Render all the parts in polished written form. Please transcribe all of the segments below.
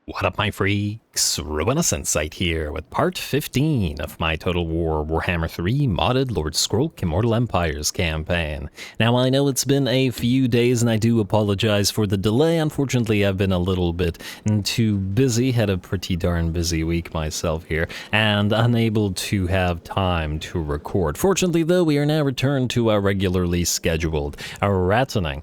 What up, my freaks? RuinusInsight here with part 15 of my Total War Warhammer 3 modded Lord Skrolk Immortal Empires campaign. Now, I know it's been a few days and I do apologize for the delay. Unfortunately, I've been a little bit too busy, had a pretty darn busy week myself here, and unable to have time to record. Fortunately, though, we are now returned to our regularly scheduled rattening.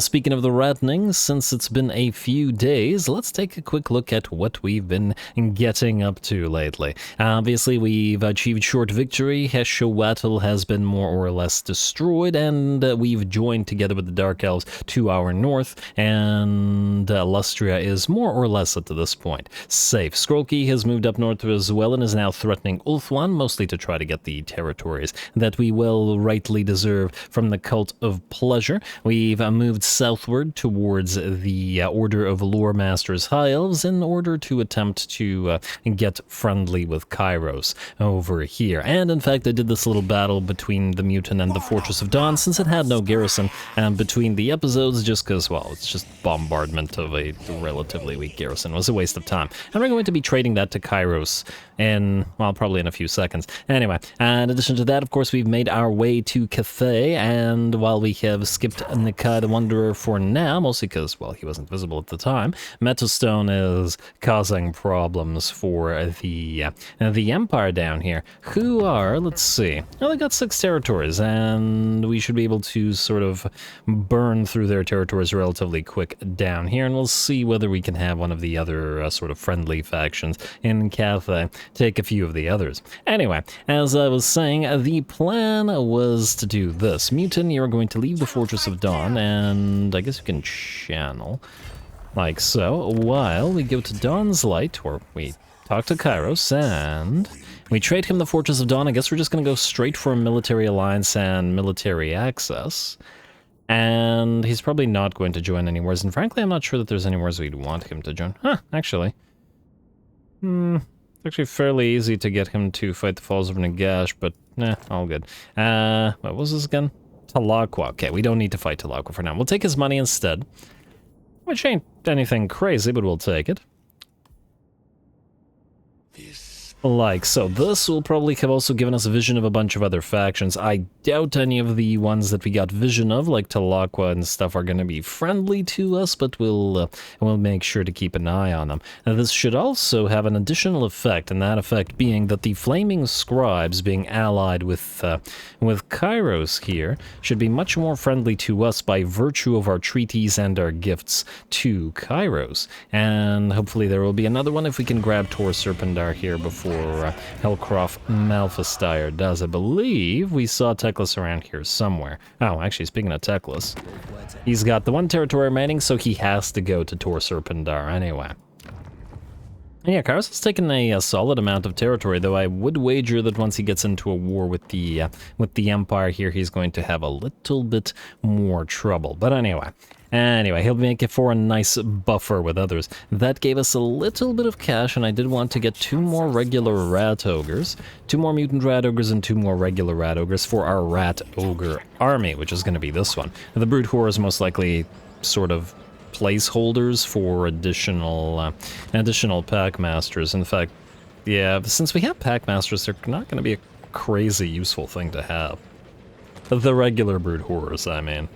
Speaking of the rattening, since it's been a few days, let's take a quick look at what we've been getting up to lately. Obviously, we've achieved short victory. Heshawatl has been more or less destroyed, and we've joined together with the Dark Elves to our north, and Lustria is more or less at this point safe. Skrolk has moved up north as well and is now threatening Ulthuan, mostly to try to get the territories that we well rightly deserve from the Cult of Pleasure. We've moved southward towards the Order of Lore Masters High Elves in order to attempt to get friendly with Kairos over here. And in fact, I did this little battle between the Mutant and the Fortress of Dawn since it had no garrison between the episodes, just because, well, it's just bombardment of a relatively weak garrison. It was a waste of time. And we're going to be trading that to Kairos in, well, probably in a few seconds. Anyway, in addition to that, of course, we've made our way to Cathay, and while we have skipped Nikai the Wanderer for now, mostly because, well, he wasn't visible at the time, Metastone is causing problems for the Empire down here, who are, let's see, well, they got 6 territories, and we should be able to sort of burn through their territories relatively quick down here, and we'll see whether we can have one of the other sort of friendly factions in Cathay take a few of the others. Anyway, as I was saying, the plan was to do this. Mutant, you're going to leave the Fortress of Dawn, and I guess you can channel, like so, while we go to Dawn's Light, or we talk to Kairos, and we trade him the Fortress of Dawn. I guess we're just going to go straight for a military alliance and military access. And he's probably not going to join any wars, and frankly, I'm not sure that there's any wars we'd want him to join. Huh, actually. It's actually fairly easy to get him to fight the Falls of Nagash, but all good. What was this again? Talaqua. Okay, we don't need to fight Talaqua for now. We'll take his money instead, which ain't anything crazy, but we'll take it. Like so. This will probably have also given us a vision of a bunch of other factions. I doubt any of the ones that we got vision of, like Talaqua and stuff, are going to be friendly to us, but we'll make sure to keep an eye on them. Now, this should also have an additional effect, and that effect being that the Flaming Scribes, being allied with Kairos here, should be much more friendly to us by virtue of our treaties and our gifts to Kairos. And hopefully there will be another one if we can grab Tor Surpindar here before Hellcroft Malphastire does. I believe we saw TECLIS around here somewhere. Oh, actually, speaking of TECLIS, he's got the 1 territory remaining, so he has to go to Tor Surpindar anyway. Yeah, Kairos has taken a solid amount of territory, though I would wager that once he gets into a war with the Empire here, he's going to have a little bit more trouble. But anyway, he'll make it for a nice buffer with others. That gave us a little bit of cash, and I did want to get 2 more regular Rat Ogres, 2 more Mutant Rat Ogres, and 2 more regular Rat Ogres for our Rat Ogre army, which is going to be this one. The Brute Horror is most likely sort of placeholders for additional pack masters. In fact, yeah, since we have pack masters, they're not going to be a crazy useful thing to have. The regular Brute Horrors, I mean.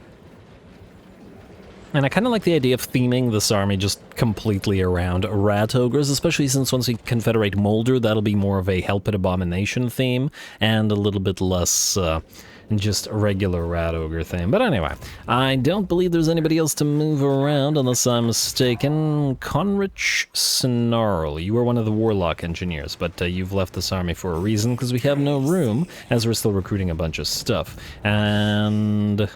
And I kind of like the idea of theming this army just completely around Rat Ogres, especially since once we confederate Molder, that'll be more of a Helpit Abomination theme, and a little bit less just a regular Rat Ogre theme. But anyway, I don't believe there's anybody else to move around, unless I'm mistaken. Conrich Snarl, you are one of the Warlock engineers, but you've left this army for a reason, because we have no room, as we're still recruiting a bunch of stuff. And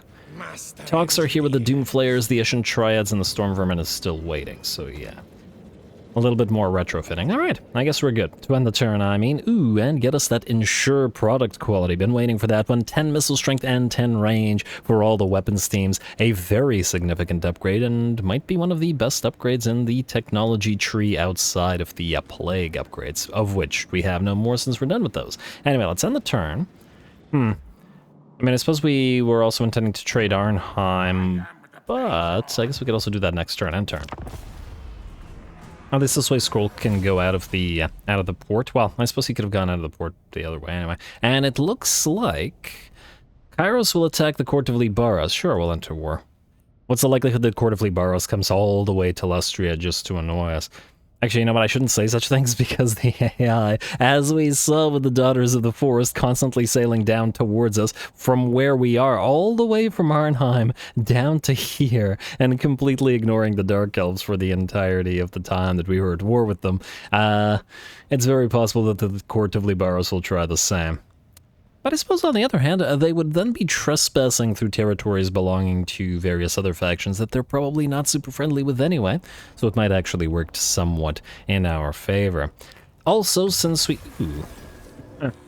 talks are here with the Doomflayers, the Eshin Triads, and the Storm Vermin is still waiting, so yeah. A little bit more retrofitting. Alright, I guess we're good. To end the turn, I mean. Ooh, and get us that Ensure product quality. Been waiting for that one. 10 missile strength and 10 range for all the weapons teams. A very significant upgrade, and might be one of the best upgrades in the technology tree outside of the Plague upgrades, of which we have no more since we're done with those. Anyway, let's end the turn. I mean, I suppose we were also intending to trade Arnheim, but I guess we could also do that next turn, end turn. At least this way Skrolk can go out of the port. Well, I suppose he could have gone out of the port the other way anyway. And it looks like Kairos will attack the Court of Libaras. Sure, we'll enter war. What's the likelihood that Court of Libaras comes all the way to Lustria just to annoy us? Actually, you know what? I shouldn't say such things because the AI, as we saw with the Daughters of the Forest, constantly sailing down towards us from where we are, all the way from Arnheim down to here, and completely ignoring the Dark Elves for the entirety of the time that we were at war with them. It's very possible that the Court of Libaras will try the same. But I suppose, on the other hand, they would then be trespassing through territories belonging to various other factions that they're probably not super friendly with anyway, so it might actually work somewhat in our favor. Also, since we... Ooh,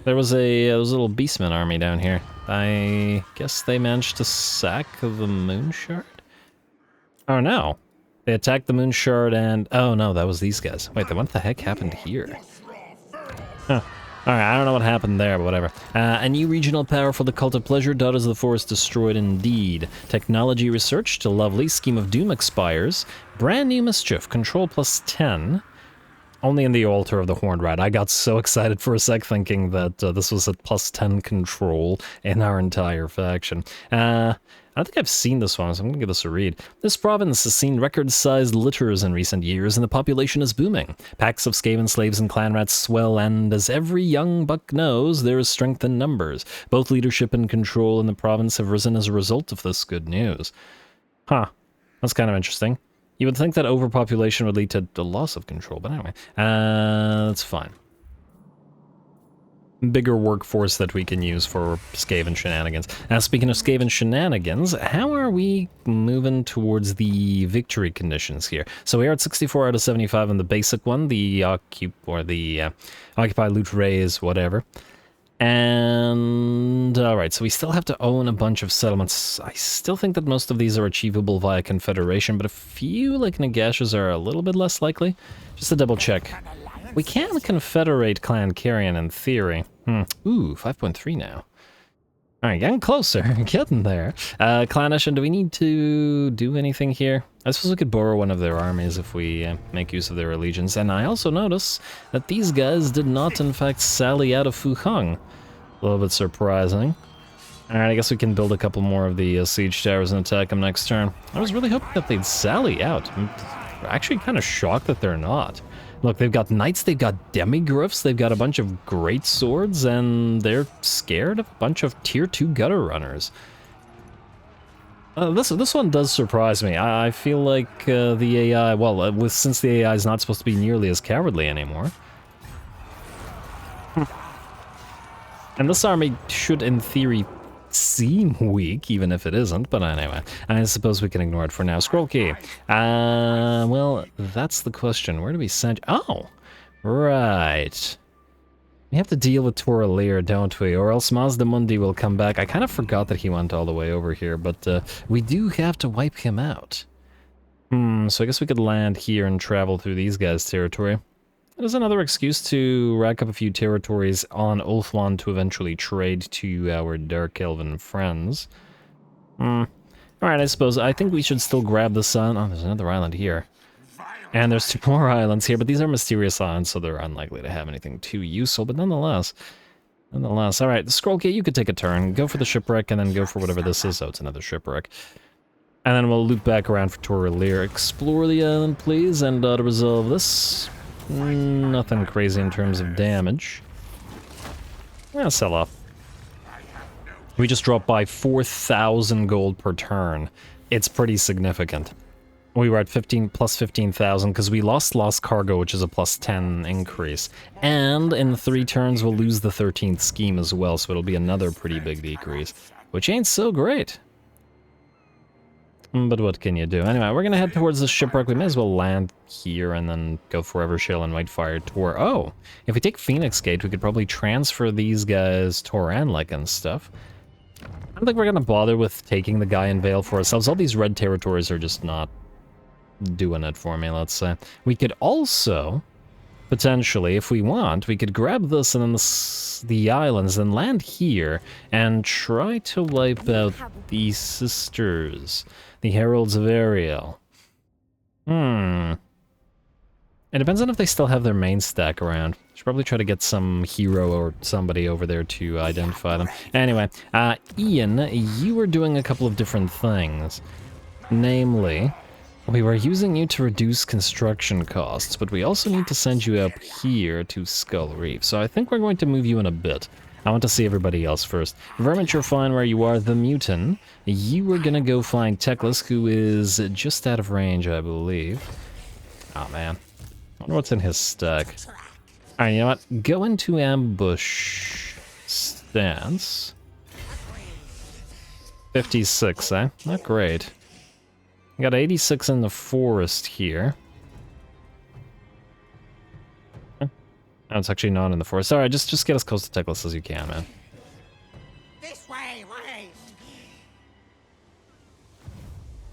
there was a little Beastman army down here. I guess they managed to sack the Moon Shard? Oh no. They attacked the Moon Shard and... Oh no, that was these guys. Wait, then what the heck happened here? Huh. Alright, I don't know what happened there, but whatever. A new regional power for the Cult of Pleasure. Daughters of the Forest destroyed indeed. Technology research to lovely. Scheme of Doom expires. Brand new mischief. Control +10. Only in the Altar of the Horned Rat. I got so excited for a sec thinking that this was a +10 control in our entire faction. I don't think I've seen this one, so I'm going to give this a read. This province has seen record-sized litters in recent years, and the population is booming. Packs of Skaven slaves and clan rats swell, and as every young buck knows, there is strength in numbers. Both leadership and control in the province have risen as a result of this good news. Huh. That's kind of interesting. You would think that overpopulation would lead to the loss of control, but anyway. That's fine. Bigger workforce that we can use for Skaven shenanigans. Now, speaking of Skaven shenanigans, how are we moving towards the victory conditions here? So we are at 64 out of 75 on the basic one, the Occupy, Loot, Raise, whatever. And, alright, so we still have to own a bunch of settlements. I still think that most of these are achievable via Confederation, but a few, like Nagash's, are a little bit less likely. Just to double check. We can confederate Clan Carrion in theory. Ooh, 5.3 now. Alright, getting closer. Getting there. Clanation, do we need to do anything here? I suppose we could borrow one of their armies if we make use of their allegiance. And I also notice that these guys did not, in fact, sally out of Fuheng. A little bit surprising. Alright, I guess we can build a couple more of the siege towers and attack them next turn. I was really hoping that they'd sally out. I'm actually kind of shocked that they're not. Look, they've got knights, they've got demigryphs, they've got a bunch of great swords, and they're scared of a bunch of tier 2 gutter runners. This one does surprise me. I feel like the AI, well, since the AI is not supposed to be nearly as cowardly anymore. And this army should, in theory, seem weak, even if it isn't, but anyway, I suppose we can ignore it for now. Scroll key. Well, that's the question. Where do we send... Oh, right. We have to deal with Tor Surpindar, don't we? Or else Mazdamundi will come back. I kind of forgot that he went all the way over here, but we do have to wipe him out. So I guess we could land here and travel through these guys' territory. That is another excuse to rack up a few territories on Ulthuan to eventually trade to our Dark Elven friends. Alright, I suppose. I think we should still grab the sun. Oh, there's another island here. And there's 2 more islands here, but these are mysterious islands, so they're unlikely to have anything too useful, but nonetheless. Alright, the Scroll Key, you could take a turn. Go for the shipwreck, and then go for whatever this is. Oh, it's another shipwreck. And then we'll loop back around for Tor Surpindar. Explore the island, please, and to resolve this... Nothing crazy in terms of damage. Yeah, sell off. We just dropped by 4,000 gold per turn. It's pretty significant. We were at plus 15,000 because we lost cargo, which is a plus 10 increase. And in 3 turns, we'll lose the 13th scheme as well, so it'll be another pretty big decrease, which ain't so great. But what can you do? Anyway, we're gonna head towards the shipwreck. We may as well land here and then go for Evershield and Whitefire Tor. Oh, if we take Phoenix Gate, we could probably transfer these guys Toranlik and stuff. I don't think we're gonna bother with taking the Guy in Vale for ourselves. All these red territories are just not doing it for me, let's say. We could also, potentially, if we want, we could grab this and then the islands, then land here and try to wipe out these sisters. The Heralds of Ariel. It It depends on if they still have their main stack around. Should probably try to get some hero or somebody over there to identify them. Anyway, Ian, you were doing a couple of different things. Namely, we were using you to reduce construction costs, but we also need to send you up here to Skull Reef. So I think we're going to move you in a bit. I want to see everybody else first. Vermint, you're fine where you are. The Mutant, you were gonna go find TECLIS, who is just out of range, I believe. Oh man. I wonder what's in his stack. Alright, you know what? Go into ambush stance. 56, eh? Not great. Got 86 in the forest here. Oh, it's actually not in the forest. Alright, just get as close to TECLIS as you can, man. This way.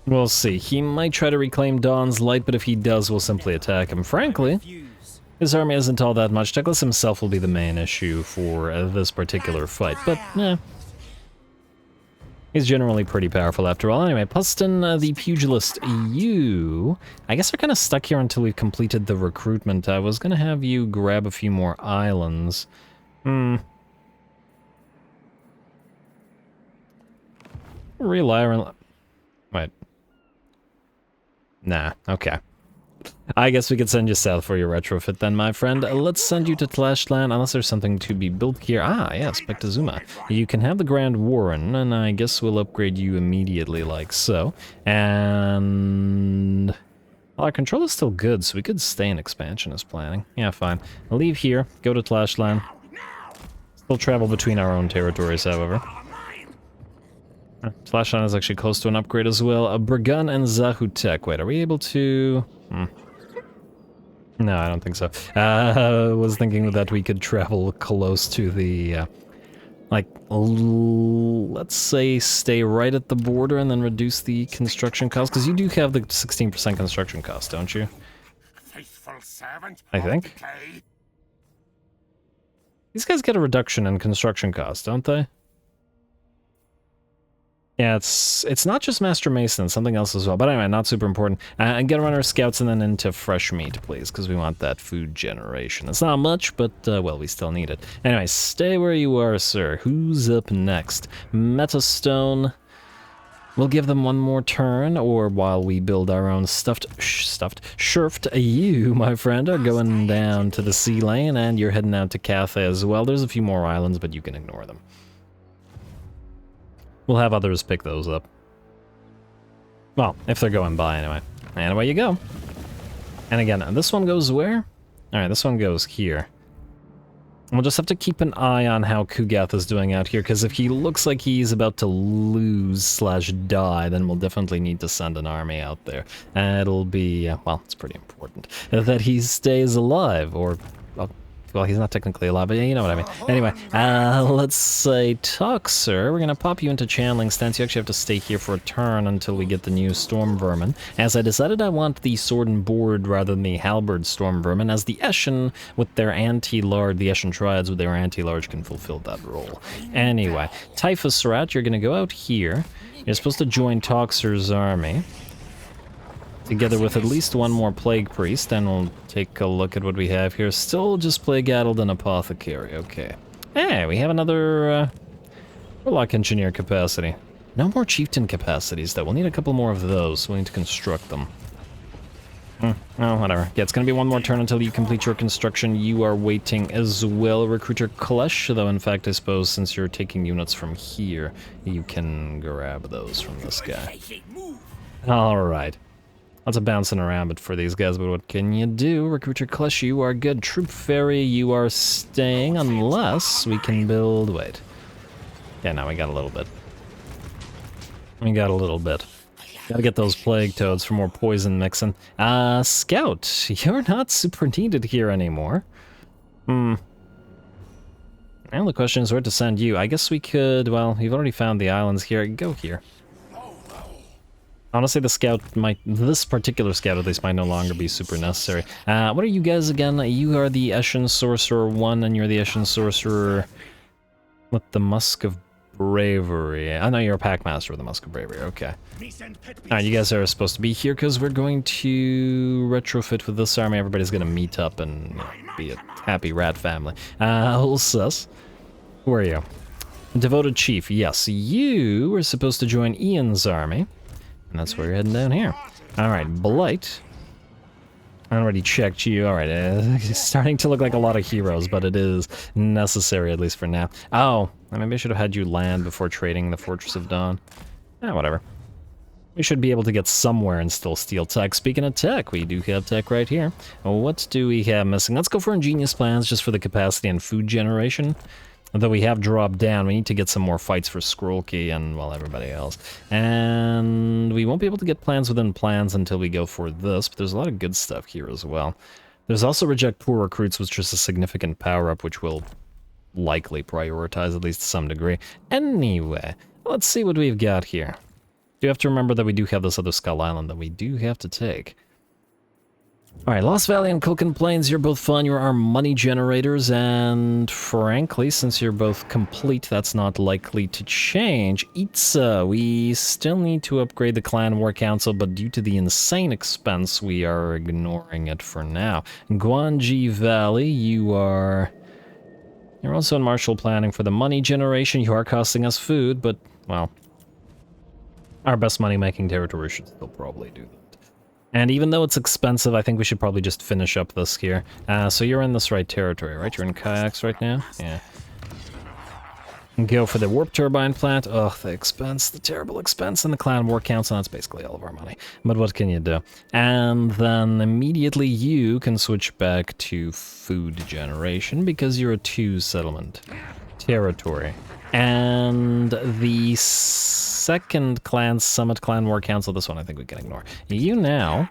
We'll see. He might try to reclaim Dawn's Light, but if he does, we'll simply attack him. Frankly, his army isn't all that much. TECLIS himself will be the main issue for this particular fight, but, eh. He's generally pretty powerful after all. Anyway, Pestilens, the Pugilist, you... I guess we're kind of stuck here until we've completed the recruitment. I was going to have you grab a few more islands. Rely on... Wait. Nah, okay. I guess we could send you south for your retrofit then, my friend. Let's send you to Tlashland, unless there's something to be built here. Ah, yes, Spectazuma. You can have the Grand Warren, and I guess we'll upgrade you immediately like so. And... well, our control is still good, so we could stay in expansion as planning. Yeah, fine. I'll leave here, go to Tlashland. Still travel between our own territories, however. Tlashland is actually close to an upgrade as well. Bragun and Zahutek. Wait, are we able to... No, I don't think so. Was thinking that we could travel close to the... like, let's say stay right at the border and then reduce the construction cost. Because you do have the 16% construction cost, don't you? Faithful servant. I think. These guys get a reduction in construction cost, don't they? Yeah, it's not just Master Mason, something else as well. But anyway, not super important. And get a runner of scouts and then into fresh meat, please, because we want that food generation. It's not much, but, well, we still need it. Anyway, stay where you are, sir. Who's up next? Metastone. We'll give them one more turn, or while we build our own Shurft, you, my friend, are going down to the sea lane, and you're heading out to Cathay as well. There's a few more islands, but you can ignore them. We'll have others pick those up. Well, if they're going by, anyway. And away you go. And again, this one goes where? Alright, this one goes here. We'll just have to keep an eye on how Kugath is doing out here, because if he looks like he's about to lose/die, then we'll definitely need to send an army out there. And it'll be, well, it's pretty important that he stays alive, or... well, he's not technically alive, but yeah, you know what I mean. Anyway, let's say talk, sir. We're gonna pop you into channeling stance. You actually have to stay here for a turn until we get the new storm vermin. As I decided I want the sword and board rather than the halberd storm vermin, as the Eshin with their anti-large, the Eshin triads with their anti-large can fulfill that role. Anyway, Typhus Rat, you're gonna go out here. You're supposed to join Toxer's army, together with at least one more Plague Priest, and we'll take a look at what we have here. Still just Plague-Addled and Apothecary, okay. Hey, we have another Warlock Engineer capacity. No more Chieftain capacities, though. We'll need a couple more of those. We'll need to construct them. Oh, whatever. Yeah, it's gonna be one more turn until you complete your construction. You are waiting as well. Recruiter Klesh, though, in fact, I suppose, since you're taking units from here, you can grab those from this guy. Alright. Lots of bouncing around but for these guys, but what can you do? Recruiter Klesh, you are good. Troop Ferry, you are staying, unless we can build... wait. Yeah, no, we got a little bit. We got a little bit. Gotta get those Plague Toads for more poison mixing. Scout, you're not super needed here anymore. Now the question is where to send you. I guess we could, well, you've already found the islands here. Go here. Honestly, the scout might, this particular scout at least, might no longer be super necessary. What are you guys again? You are the Eshin Sorcerer 1, and you're the Eshin Sorcerer with the Musk of Bravery. I know you're a Packmaster with the Musk of Bravery, okay. Alright, you guys are supposed to be here because we're going to retrofit with this army. Everybody's going to meet up and be a happy rat family. Ulsus, who are you? Devoted Chief, yes. You were supposed to join Ian's army, and that's where you're heading down here. Alright, Blight. I already checked you. Alright, it's starting to look like a lot of heroes, but it is necessary, at least for now. Oh, maybe I should have had you land before trading the Fortress of Dawn. Whatever. We should be able to get somewhere and still steal tech. Speaking of tech, we do have tech right here. What do we have missing? Let's go for ingenious plans just for the capacity and food generation. Although we have dropped down, we need to get some more fights for Skrolk and, well, everybody else. And we won't be able to get plans within plans until we go for this, but there's a lot of good stuff here as well. There's also Reject Poor Recruits, which is a significant power-up, which will likely prioritize at least to some degree. Anyway, let's see what we've got here. You have to remember that we do have this other Skull Island that we do have to take. Alright, Lost Valley and Kulkin Plains, you're both fun, you're our money generators, and frankly, since you're both complete, that's not likely to change. Itza, we still need to upgrade the Clan War Council, but due to the insane expense, we are ignoring it for now. Guanji Valley, you're also in martial planning for the money generation. You are costing us food, but, well, our best money-making territory should still probably do that. And even though it's expensive, I think we should probably just finish up this here. So you're in this right territory, right? You're in kayaks right now? Yeah. Go for the warp turbine plant. Ugh, the expense, the terrible expense, and the Clan War Council. That's basically all of our money. But what can you do? And then immediately you can switch back to food generation because you're a 2 settlement territory. And the second Clan Summit, Clan War Council, this one I think we can ignore. You now...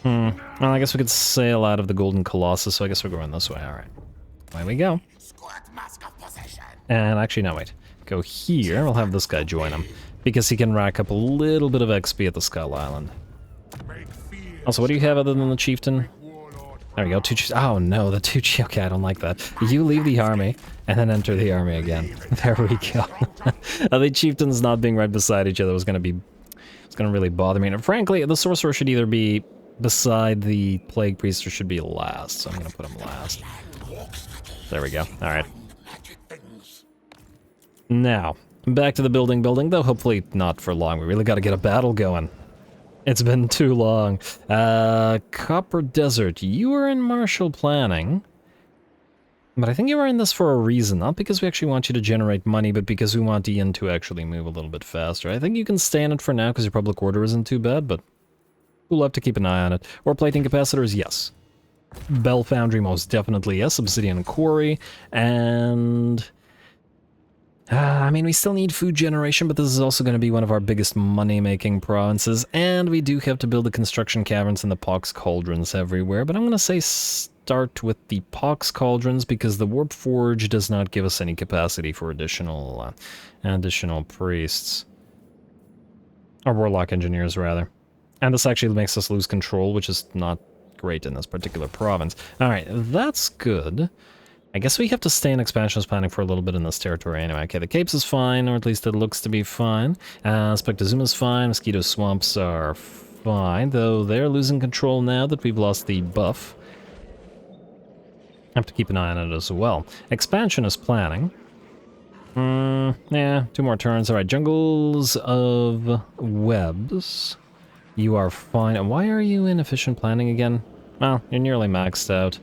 Well, I guess we could sail out of the Golden Colossus, so I guess we're going this way. Alright. Away we go. And actually, no, wait. Go here, we'll have this guy join him. Because he can rack up a little bit of XP at the Skull Island. Also, what do you have other than the Chieftain? There we go, 2 chiefs. Oh no, the 2 chiefs. Okay, I don't like that. You leave the army, and then enter the army again. There we go. The chieftains not being right beside each other was gonna really bother me. And frankly, the sorcerer should either be beside the plague priest or should be last. So I'm gonna put him last. There we go. Alright. Now, back to the building, though hopefully not for long. We really gotta get a battle going. It's been too long. Copper Desert, you were in martial planning. But I think you were in this for a reason. Not because we actually want you to generate money, but because we want Ian to actually move a little bit faster. I think you can stay in it for now because your public order isn't too bad, but we'll have to keep an eye on it. Ore plating capacitors, yes. Bell Foundry, most definitely yes. Obsidian Quarry, and... I mean, we still need food generation, but this is also going to be one of our biggest money-making provinces, and we do have to build the construction caverns and the pox cauldrons everywhere, but I'm going to say start with the pox cauldrons because the warp forge does not give us any capacity for additional priests. Or warlock engineers, rather. And this actually makes us lose control, which is not great in this particular province. Alright, that's good. I guess we have to stay in expansions planning for a little bit in this territory anyway. Okay, the Capes is fine, or at least it looks to be fine. Spectazuma's fine, Mosquito Swamps are fine, though they're losing control now that we've lost the buff. Have to keep an eye on it as well. Expansion is planning. Yeah, 2 more turns. Alright, Jungles of Webs. You are fine. And why are you in efficient planning again? Well, you're nearly maxed out.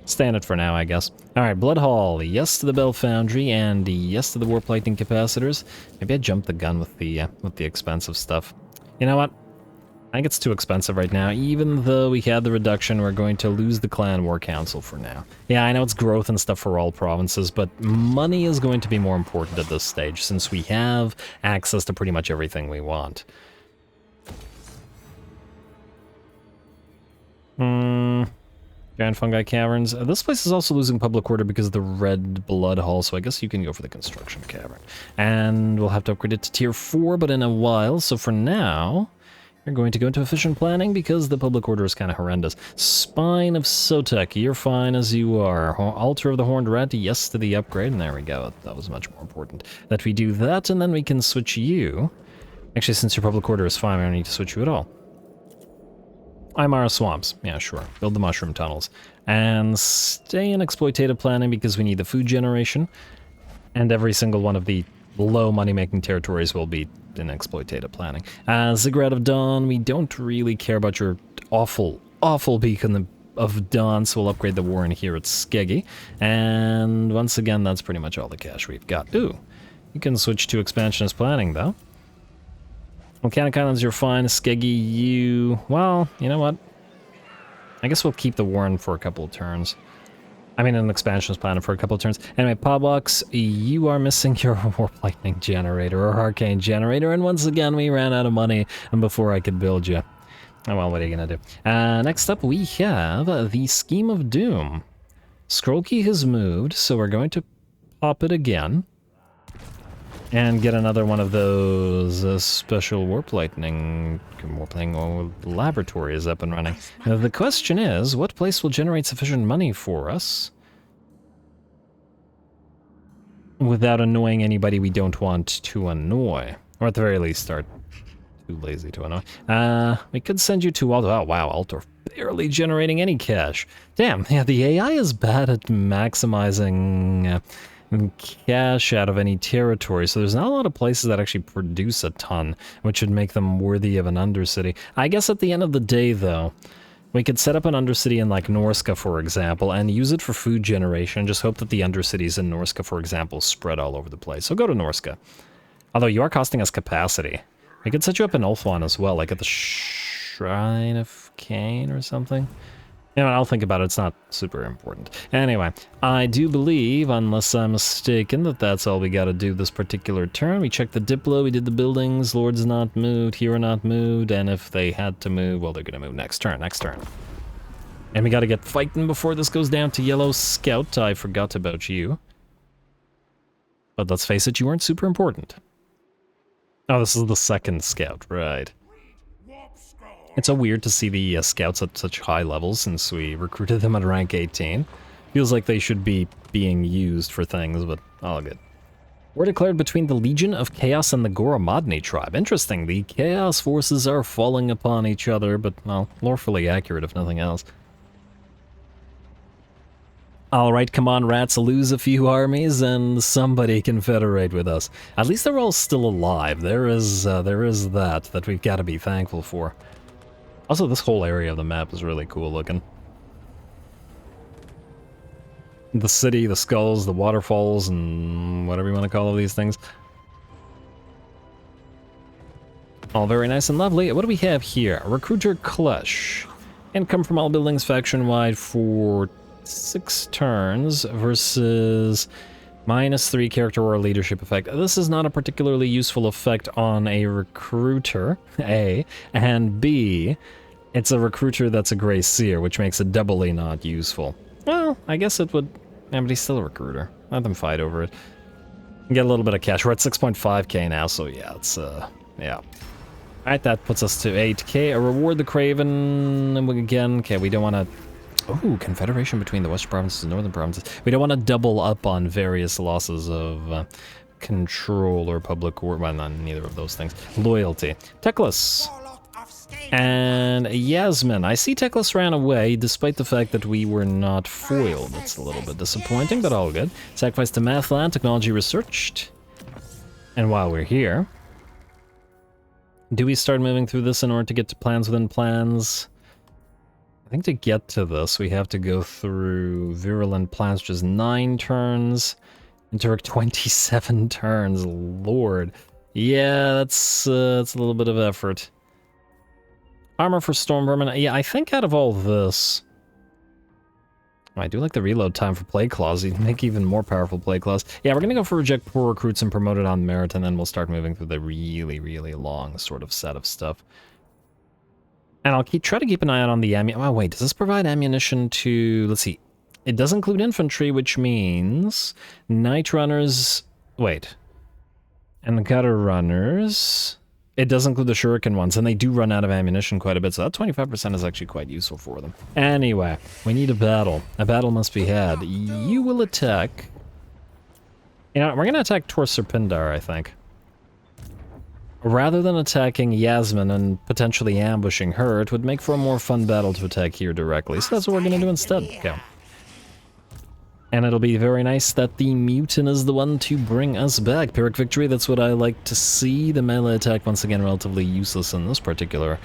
Stay in it for now, I guess. Alright, Blood Hall, yes to the Bell Foundry, and yes to the Warp Lightning Capacitors. Maybe I jumped the gun with the expensive stuff. You know what? I think it's too expensive right now. Even though we had the reduction, we're going to lose the Clan War Council for now. Yeah, I know it's growth and stuff for all provinces, but money is going to be more important at this stage, since we have access to pretty much everything we want. Giant Fungi Caverns. This place is also losing public order because of the Red Blood Hall, so I guess you can go for the Construction Cavern. And we'll have to upgrade it to Tier 4, but in a while, so for now, You're going to go into efficient planning because the public order is kind of horrendous. Spine of Sotek, you're fine as you are. Altar of the Horned Rat, yes to the upgrade, and there we go. That was much more important. That we do that, and then we can switch you. Actually, since your public order is fine, we don't need to switch you at all. Imara Swamps, yeah, sure. Build the mushroom tunnels. And stay in exploitative planning because we need the food generation. And every single one of the low money-making territories will be in exploitative planning. Ziggurat of Dawn, we don't really care about your awful, awful beacon of Dawn, so we'll upgrade the warren here at Skeggy. And once again, that's pretty much all the cash we've got. Ooh, you can switch to expansionist planning, though. Volcanic Islands, you're fine. Skeggy, you... Well, you know what? I guess we'll keep the warren for a couple of turns. I mean, an expansionist plan for a couple of turns. Anyway, Poblox, you are missing your Warp Lightning generator or Arcane generator, and once again, we ran out of money before I could build you. Oh, well, what are you gonna do? Next up, we have the Scheme of Doom. Skrolk has moved, so we're going to pop it again. And get another one of those special Warp Lightning laboratories up and running. Now, the question is, what place will generate sufficient money for us without annoying anybody we don't want to annoy? Or at the very least, start too lazy to annoy. We could send you to Altor. Oh, wow, Altor barely generating any cash. Damn, yeah, the AI is bad at maximizing... cash out of any territory, so there's not a lot of places that actually produce a ton, which would make them worthy of an Undercity. I guess at the end of the day, though, we could set up an Undercity in, like, Norska, for example, and use it for food generation, and just hope that the Undercities in Norska, for example, spread all over the place. So go to Norska. Although you are costing us capacity. We could set you up in Ulthuan as well, like at the Shrine of Cain or something. You know, I'll think about it, it's not super important. Anyway, I do believe, unless I'm mistaken, that that's all we gotta do this particular turn. We checked the Diplo, we did the buildings, Lord's not moved, Hero not moved, and if they had to move, well, they're gonna move next turn. And we gotta get fighting before this goes down to Yellow Scout. I forgot about you. But let's face it, you weren't super important. Oh, this is the second Scout, right. It's so weird to see the scouts at such high levels since we recruited them at rank 18. Feels like they should be being used for things, but all good. War declared between the Legion of Chaos and the Goromadni tribe. Interesting, the Chaos forces are falling upon each other, but, well, lorefully accurate if nothing else. Alright, come on rats, lose a few armies and somebody can federate with us. At least they're all still alive. There is that we've got to be thankful for. Also, this whole area of the map is really cool looking. The city, the skulls, the waterfalls, and whatever you want to call all these things. All very nice and lovely. What do we have here? Recruiter Clutch. Income from all buildings faction-wide for 6 turns versus -3 character or leadership effect. This is not a particularly useful effect on a recruiter, A, and B, it's a recruiter that's a Grey Seer, which makes it doubly not useful. Well, I guess it would... Yeah, but he's still a recruiter. Let them fight over it. Get a little bit of cash. We're at 6.5k now, so yeah, it's, yeah. Alright, that puts us to 8k. Reward the Craven, and again, okay, we don't want to... Oh, confederation between the western provinces and northern provinces. We don't want to double up on various losses of control or public war. Well, not neither of those things. Loyalty. TECLIS. And Yasmin. I see TECLIS ran away, despite the fact that we were not foiled. That's a little bit disappointing, but all good. Sacrifice to Mathland. Technology researched. And while we're here, do we start moving through this in order to get to plans within plans? I think to get to this, we have to go through Virulent Plans, which is 9 turns, and Turk 27 turns. Lord. Yeah, that's a little bit of effort. Armor for Storm Vermin. Yeah, I think out of all this... I do like the reload time for Plague Claws. You can make even more powerful Plague Claws. Yeah, we're going to go for Reject Poor Recruits and Promote it on Merit, and then we'll start moving through the really, really long sort of set of stuff. And I'll try to keep an eye out on the ammunition. Oh, wait, does this provide ammunition to... Let's see. It does include infantry, which means... Night Runners... Wait. And Gutter Runners... It does include the shuriken ones, and they do run out of ammunition quite a bit, so that 25% is actually quite useful for them. Anyway, we need a battle. A battle must be had. You will attack... You know, we're going to attack Tor Surpindar, I think. Rather than attacking Yasmin and potentially ambushing her, it would make for a more fun battle to attack here directly, so that's what we're going to do instead. Okay. And it'll be very nice that the mutant is the one to bring us back. Pyrrhic victory, that's what I like to see. The melee attack, once again, relatively useless in this particular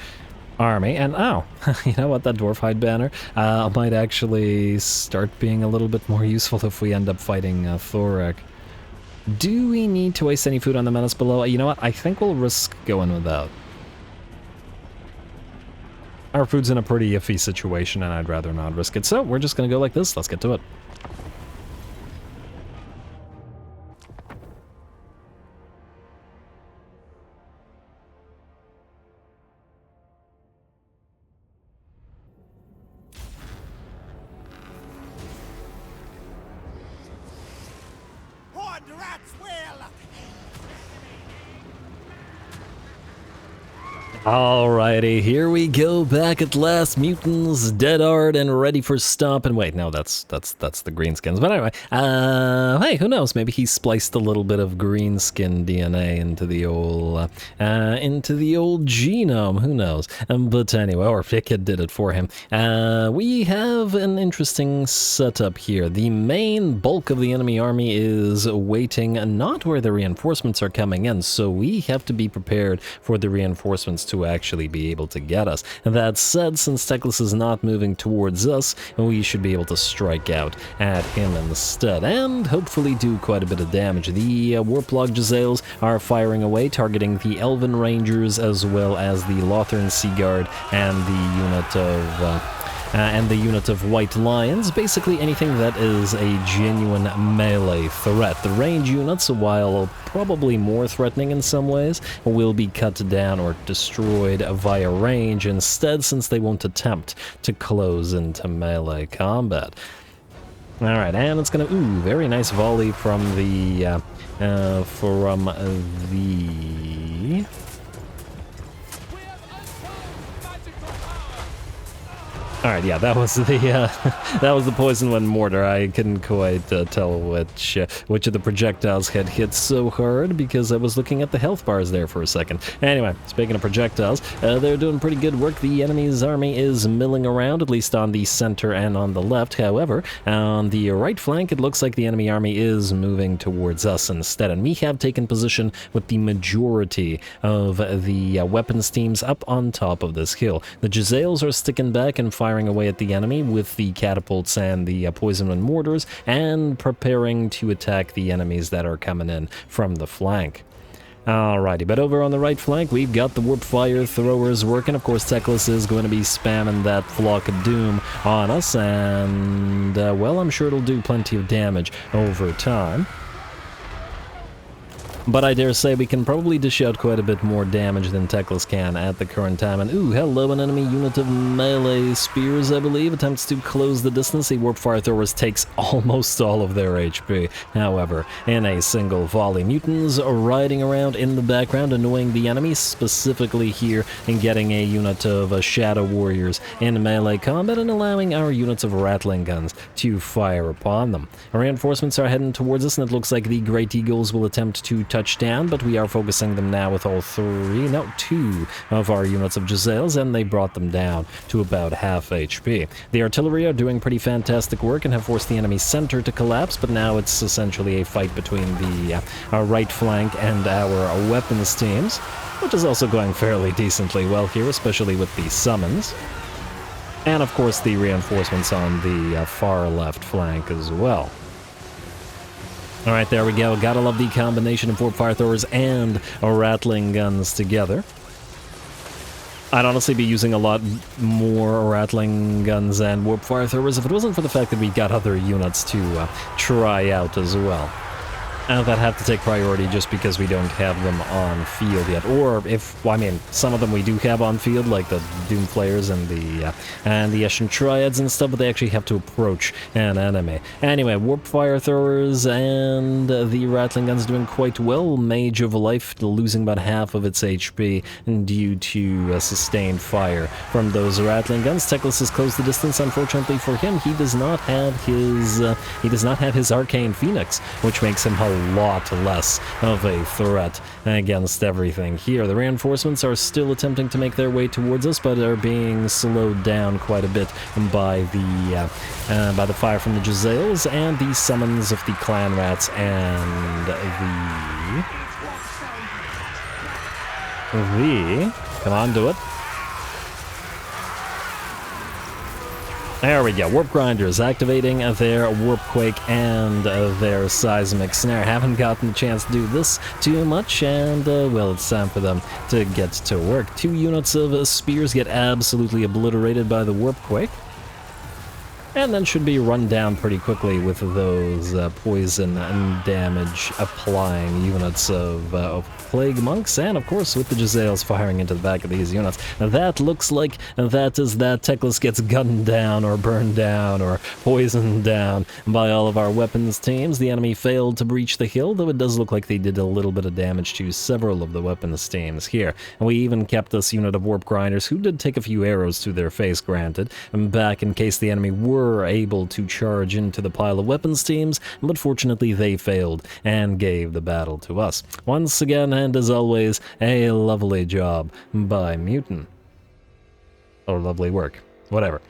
army. And oh, you know what, that dwarf hide banner might actually start being a little bit more useful if we end up fighting Thorek. Do we need to waste any food on the menace below? You know what, I think we'll risk going with that. Our food's in a pretty iffy situation, and I'd rather not risk it. So we're just going to go like this. Let's get to it. Alrighty, here we go, back at last. Mutants, dead hard, and ready for stomp. And wait, no, that's the greenskins. But anyway, hey, who knows? Maybe he spliced a little bit of greenskin DNA into the old genome. Who knows? But anyway, or Fickett did it for him. We have an interesting setup here. The main bulk of the enemy army is waiting not where the reinforcements are coming in, so we have to be prepared for the reinforcements to actually be able to get us. That said, since TECLIS is not moving towards us, we should be able to strike out at him instead, and hopefully do quite a bit of damage. The Warplug Jezzails are firing away, targeting the Elven Rangers as well as the Lothern Seaguard and the unit of White Lions, basically anything that is a genuine melee threat. The range units, while probably more threatening in some ways, will be cut down or destroyed via range instead, since they won't attempt to close into melee combat. Alright, and it's gonna, very nice volley from the, Alright, yeah, that was the poison wind mortar. I couldn't quite tell which of the projectiles had hit so hard because I was looking at the health bars there for a second. Anyway, speaking of projectiles, they're doing pretty good work. The enemy's army is milling around, at least on the center and on the left. However, on the right flank, it looks like the enemy army is moving towards us instead, and we have taken position with the majority of the weapons teams up on top of this hill. The Jezzails are sticking back and firing away at the enemy with the catapults and the poison and mortars, and preparing to attack the enemies that are coming in from the flank. Alrighty, but over on the right flank, we've got the warp fire throwers working. Of course, TECLIS is going to be spamming that Flock of Doom on us, and, well, I'm sure it'll do plenty of damage over time. But I dare say we can probably dish out quite a bit more damage than TECLIS can at the current time. And hello, an enemy unit of melee spears, I believe, attempts to close the distance. The warp fire throwers takes almost all of their HP, however, in a single volley. Mutants are riding around in the background, annoying the enemy, specifically here, and getting a unit of Shadow Warriors in melee combat, and allowing our units of Rattling Guns to fire upon them. Our reinforcements are heading towards us, and it looks like the Great Eagles will attempt to touch down, but we are focusing them now with all two of our units of Jezzails, and they brought them down to about half HP. The artillery are doing pretty fantastic work and have forced the enemy center to collapse, but now it's essentially a fight between the our right flank and our weapons teams, which is also going fairly decently well here, especially with the summons. And of course the reinforcements on the far left flank as well. Alright, there we go. Gotta love the combination of warp fire throwers and Rattling Guns together. I'd honestly be using a lot more Rattling Guns and warp fire throwers if it wasn't for the fact that we got other units to try out as well. that have to take priority just because we don't have them on field yet. Or if, well, I mean, some of them we do have on field, like the Doomflayers and the Eshin Triads and stuff, but they actually have to approach an enemy. Anyway, Warp Fire Throwers and the Rattling Guns doing quite well. Mage of Life losing about half of its HP due to sustained fire from those Rattling Guns. TECLIS has closed the distance. Unfortunately for him, he does not have his Arcane Phoenix, which makes him a lot less of a threat against everything here. The reinforcements are still attempting to make their way towards us, but are being slowed down quite a bit by the fire from the Jezzails and the summons of the Clan Rats and come on, do it. There we go. Warp Grinders activating their Warp Quake and their Seismic Snare. Haven't gotten the chance to do this too much, and well, it's time for them to get to work. 2 units of Spears get absolutely obliterated by the Warp Quake, and then should be run down pretty quickly with those poison and damage applying units of Plague Monks, and of course with the Jezzails firing into the back of these units. Now that looks like that TECLIS gets gunned down or burned down or poisoned down by all of our weapons teams. The enemy failed to breach the hill, though it does look like they did a little bit of damage to several of the weapons teams here. And we even kept this unit of Warp Grinders, who did take a few arrows to their face, granted, back in case the enemy were able to charge into the pile of weapons teams, but fortunately they failed and gave the battle to us. Once again, and as always, a lovely job by Mutant. Or lovely work. Whatever.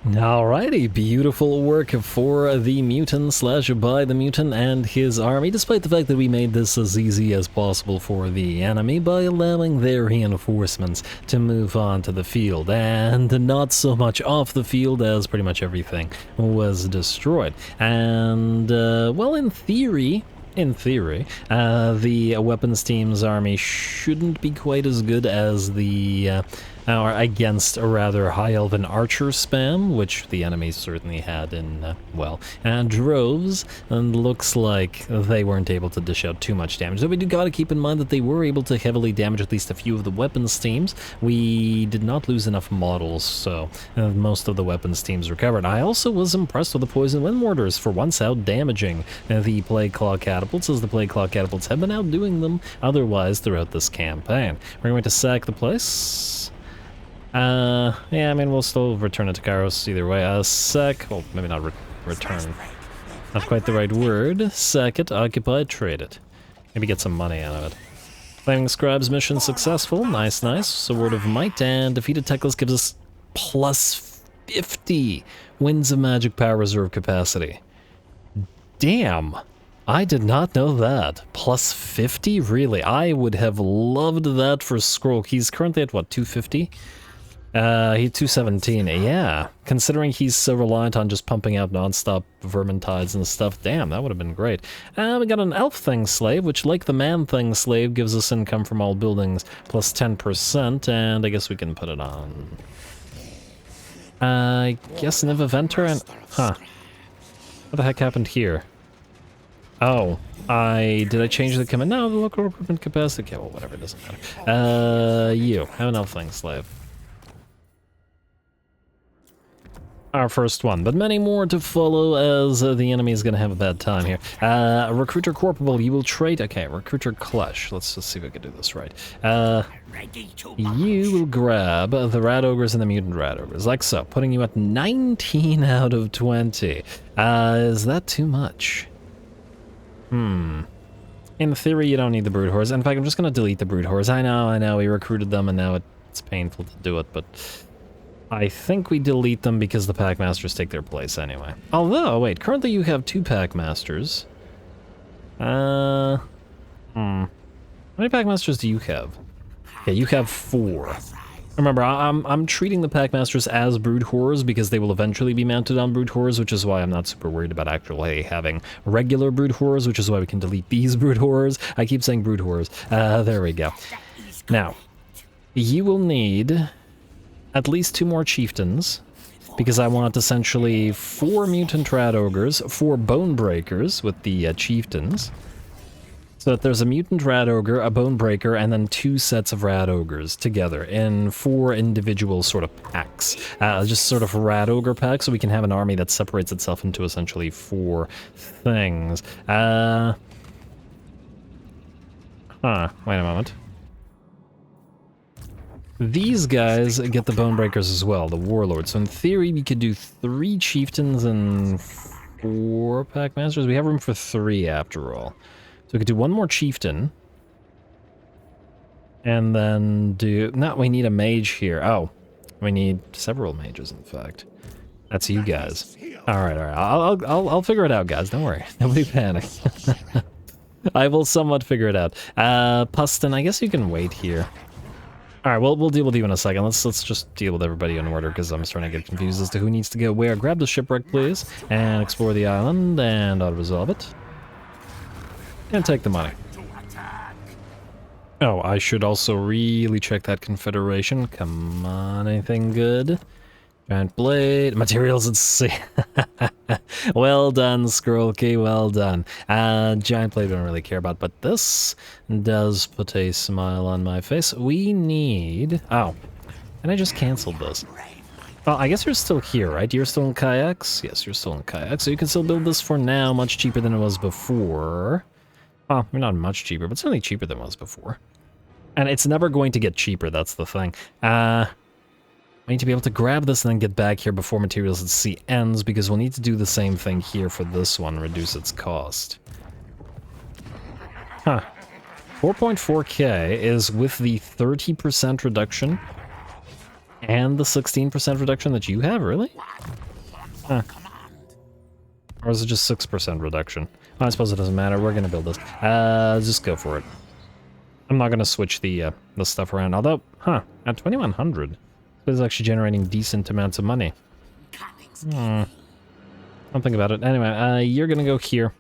Alrighty, beautiful work for the Mutant / by the Mutant and his army, despite the fact that we made this as easy as possible for the enemy by allowing their reinforcements to move on to the field, and not so much off the field as pretty much everything was destroyed. And, well, in theory, the weapons team's army shouldn't be quite as good as the or against a rather high elven archer spam, which the enemy certainly had in, well, droves, and looks like they weren't able to dish out too much damage. So we do gotta keep in mind that they were able to heavily damage at least a few of the weapons teams. We did not lose enough models, so most of the weapons teams recovered. I also was impressed with the Poison Wind Mortars, for once out damaging the Plague Claw Catapults, as the Plague Claw Catapults have been outdoing them otherwise throughout this campaign. We're going to sack the place. Yeah, I mean, we'll still return it to Kairos either way. Well, maybe not return. Not quite the right word. Sack it, occupy, trade it. Maybe get some money out of it. Flaming Scribe's mission successful. Nice, nice. Sword of Might, and defeated TECLIS gives us plus 50 Winds of Magic Power Reserve capacity. Damn! I did not know that. Plus 50? Really? I would have loved that for Skrolk. He's currently at, what, 250? He's 217, yeah. Considering he's so reliant on just pumping out non-stop Vermintides and stuff, damn, that would have been great. We got an Elf Thing Slave, which, like the Man Thing Slave, gives us income from all buildings plus 10%, and I guess we can put it on. I guess Niv Eventer and... Huh. What the heck happened here? Oh, did I change the command? No, the local recruitment capacity. Okay, well, whatever, it doesn't matter. You, have an Elf Thing Slave. Our first one, but many more to follow, as the enemy is going to have a bad time here. Recruiter Corporal, you will trade... Okay, Recruiter Clutch. Let's just see if we can do this right. You will grab the Rat Ogres and the Mutant Rat Ogres, like so, putting you at 19 out of 20. Is that too much? In theory, you don't need the Brood Horse. In fact, I'm just going to delete the Brood Horse. I know, we recruited them, and now it's painful to do it, but... I think we delete them because the Packmasters take their place anyway. Although, wait, currently you have 2 Packmasters. How many Packmasters do you have? Okay, you have 4. Remember, I'm treating the Packmasters as Brood Horrors because they will eventually be mounted on Brood Horrors, which is why I'm not super worried about actually having regular Brood Horrors, which is why we can delete these Brood Horrors. I keep saying Brood Horrors. There we go. Now, you will need at least 2 more Chieftains, because I want essentially 4 Mutant Rat Ogres, 4 Bone Breakers with the Chieftains. So that there's a Mutant Rat Ogre, a Bone Breaker, and then 2 sets of Rat Ogres together in 4 individual sort of packs. Just sort of Rat Ogre packs, so we can have an army that separates itself into essentially 4 things. Wait a moment. These guys get the Bone Breakers as well, the Warlords. So in theory, we could do 3 Chieftains and 4 Packmasters. We have room for 3 after all. So we could do 1 more Chieftain. And then do... No, we need a mage here. Oh, we need several mages, in fact. That's you guys. Alright. I'll figure it out, guys. Don't worry. Nobody panic. I will somewhat figure it out. Pustin, I guess you can wait here. Alright, we'll deal with you in a second. Let's just deal with everybody in order, because I'm starting to get confused as to who needs to go where. Grab the shipwreck, please, and explore the island, and I'll resolve it. And take the money. Oh, I should also really check that Confederation. Come on, anything good? Giant blade, materials at sea. Well done, Skrolk, well done. Giant blade we don't really care about, but this does put a smile on my face. We need... Oh, and I just canceled this. Well, I guess you're still here, right? You're still in kayaks? Yes, you're still in kayaks, so you can still build this for now, much cheaper than it was before. Well, not much cheaper, but certainly cheaper than it was before. And it's never going to get cheaper, that's the thing. I need to be able to grab this and then get back here before Materials at Sea ends, because we'll need to do the same thing here for this one, reduce its cost. Huh. 4.4k is with the 30% reduction and the 16% reduction that you have, really? Huh. Or is it just 6% reduction? Well, I suppose it doesn't matter. We're gonna build this. Just go for it. I'm not gonna switch the stuff around. Although, at 2100, this is actually generating decent amounts of money. Don't think about it. Anyway, you're gonna go here,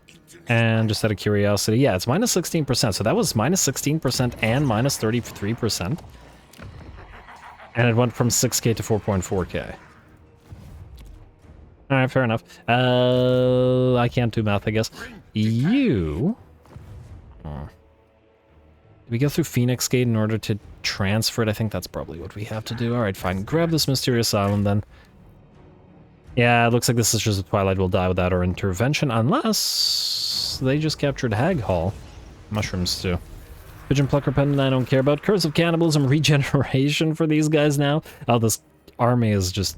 and just out of curiosity, yeah, it's minus 16%. So that was minus 16% and minus 33%, and it went from 6k to 4.4k. Alright, fair enough. I can't do math, I guess. You... Did we go through Phoenix Gate in order to transfer it? I think that's probably what we have to do. Alright, fine. Grab this mysterious island, then. Yeah, it looks like this is just a Twilight will die without our intervention, unless they just captured Hag Hall. Mushrooms, too. Pigeon Plucker Pendant, I don't care about. Curse of Cannibalism, regeneration for these guys now. Oh, this army is just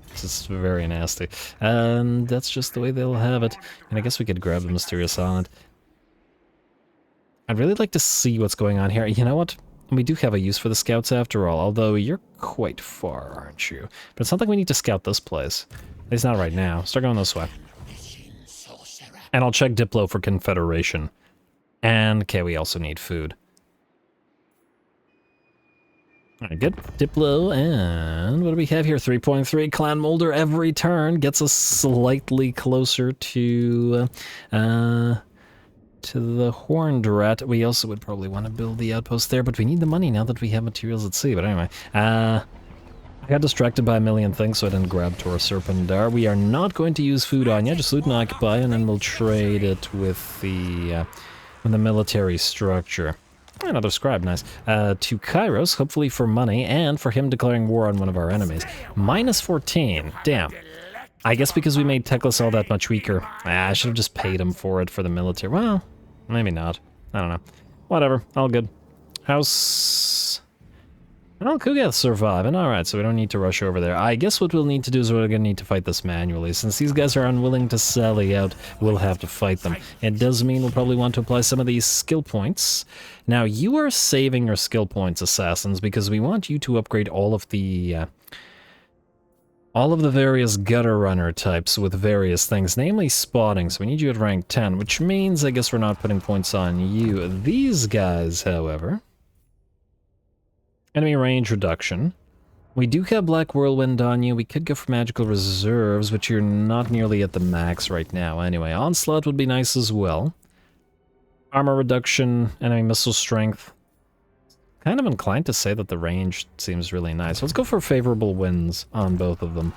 very nasty. And that's just the way they'll have it. And I guess we could grab the mysterious island. I'd really like to see what's going on here. You know what? We do have a use for the scouts after all, although you're quite far, aren't you? But it's not like we need to scout this place. At least not right now. Start going this way. And I'll check Diplo for Confederation. And, okay, we also need food. Alright, good. Diplo, and what do we have here? 3.3 Clan Molder every turn gets us slightly closer to the Horned Rat. We also would probably want to build the outpost there, but we need the money now that we have materials at sea. But anyway, I got distracted by a million things, so I didn't grab Tor Surpindar. We are not going to use food on you, just loot and occupy, and then we'll trade it with the military structure. Another scribe, nice. To Kairos, hopefully for money, and for him declaring war on one of our enemies. Minus 14, damn. I guess because we made TECLIS all that much weaker. I should have just paid him for it for the military. Well, maybe not. I don't know. Whatever, all good. House... Well, Kugath's surviving. Alright, so we don't need to rush over there. I guess what we'll need to do is we're going to need to fight this manually. Since these guys are unwilling to sally out, we'll have to fight them. It does mean we'll probably want to apply some of these skill points. Now, you are saving your skill points, Assassins, because we want you to upgrade all of the various gutter runner types with various things, namely spotting. So we need you at rank 10, which means I guess we're not putting points on you. These guys, however... Enemy range reduction. We do have Black Whirlwind on you. We could go for magical reserves, but you're not nearly at the max right now. Anyway, Onslaught would be nice as well. Armor reduction, enemy missile strength. Kind of inclined to say that the range seems really nice. Let's go for favorable winds on both of them.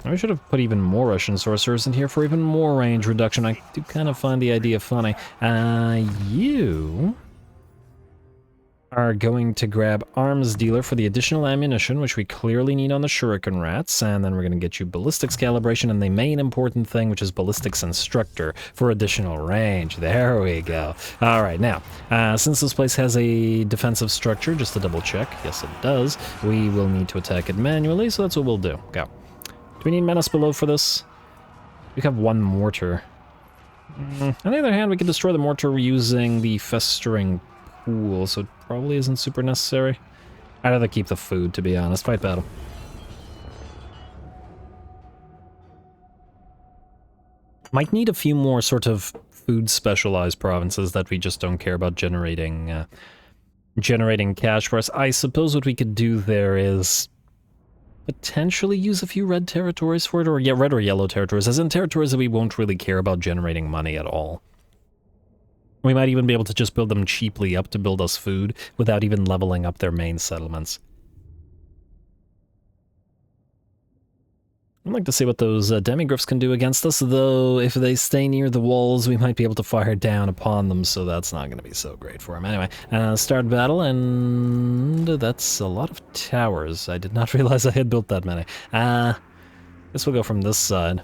We should have put even more Russian sorcerers in here for even more range reduction. I do kind of find the idea funny. You are going to grab Arms Dealer for the additional ammunition, which we clearly need on the Shuriken Rats, and then we're going to get you Ballistics Calibration and the main important thing, which is Ballistics Instructor for additional range. There we go. Alright, now, since this place has a defensive structure, just to double check, yes it does, we will need to attack it manually, so that's what we'll do. Go. Do we need Menace Below for this? We have one mortar. On the other hand, we can destroy the mortar using the Festering Pool, so it probably isn't super necessary. I'd rather keep the food, to be honest. Fight battle. Might need a few more sort of food-specialized provinces that we just don't care about generating cash for us. I suppose what we could do there is potentially use a few red territories for it, or red or yellow territories, as in territories that we won't really care about generating money at all. We might even be able to just build them cheaply up to build us food without even leveling up their main settlements. I'd like to see what those demigryphs can do against us, though if they stay near the walls, we might be able to fire down upon them, so that's not going to be so great for them. Anyway, start battle, and that's a lot of towers. I did not realize I had built that many. Guess we'll go from this side.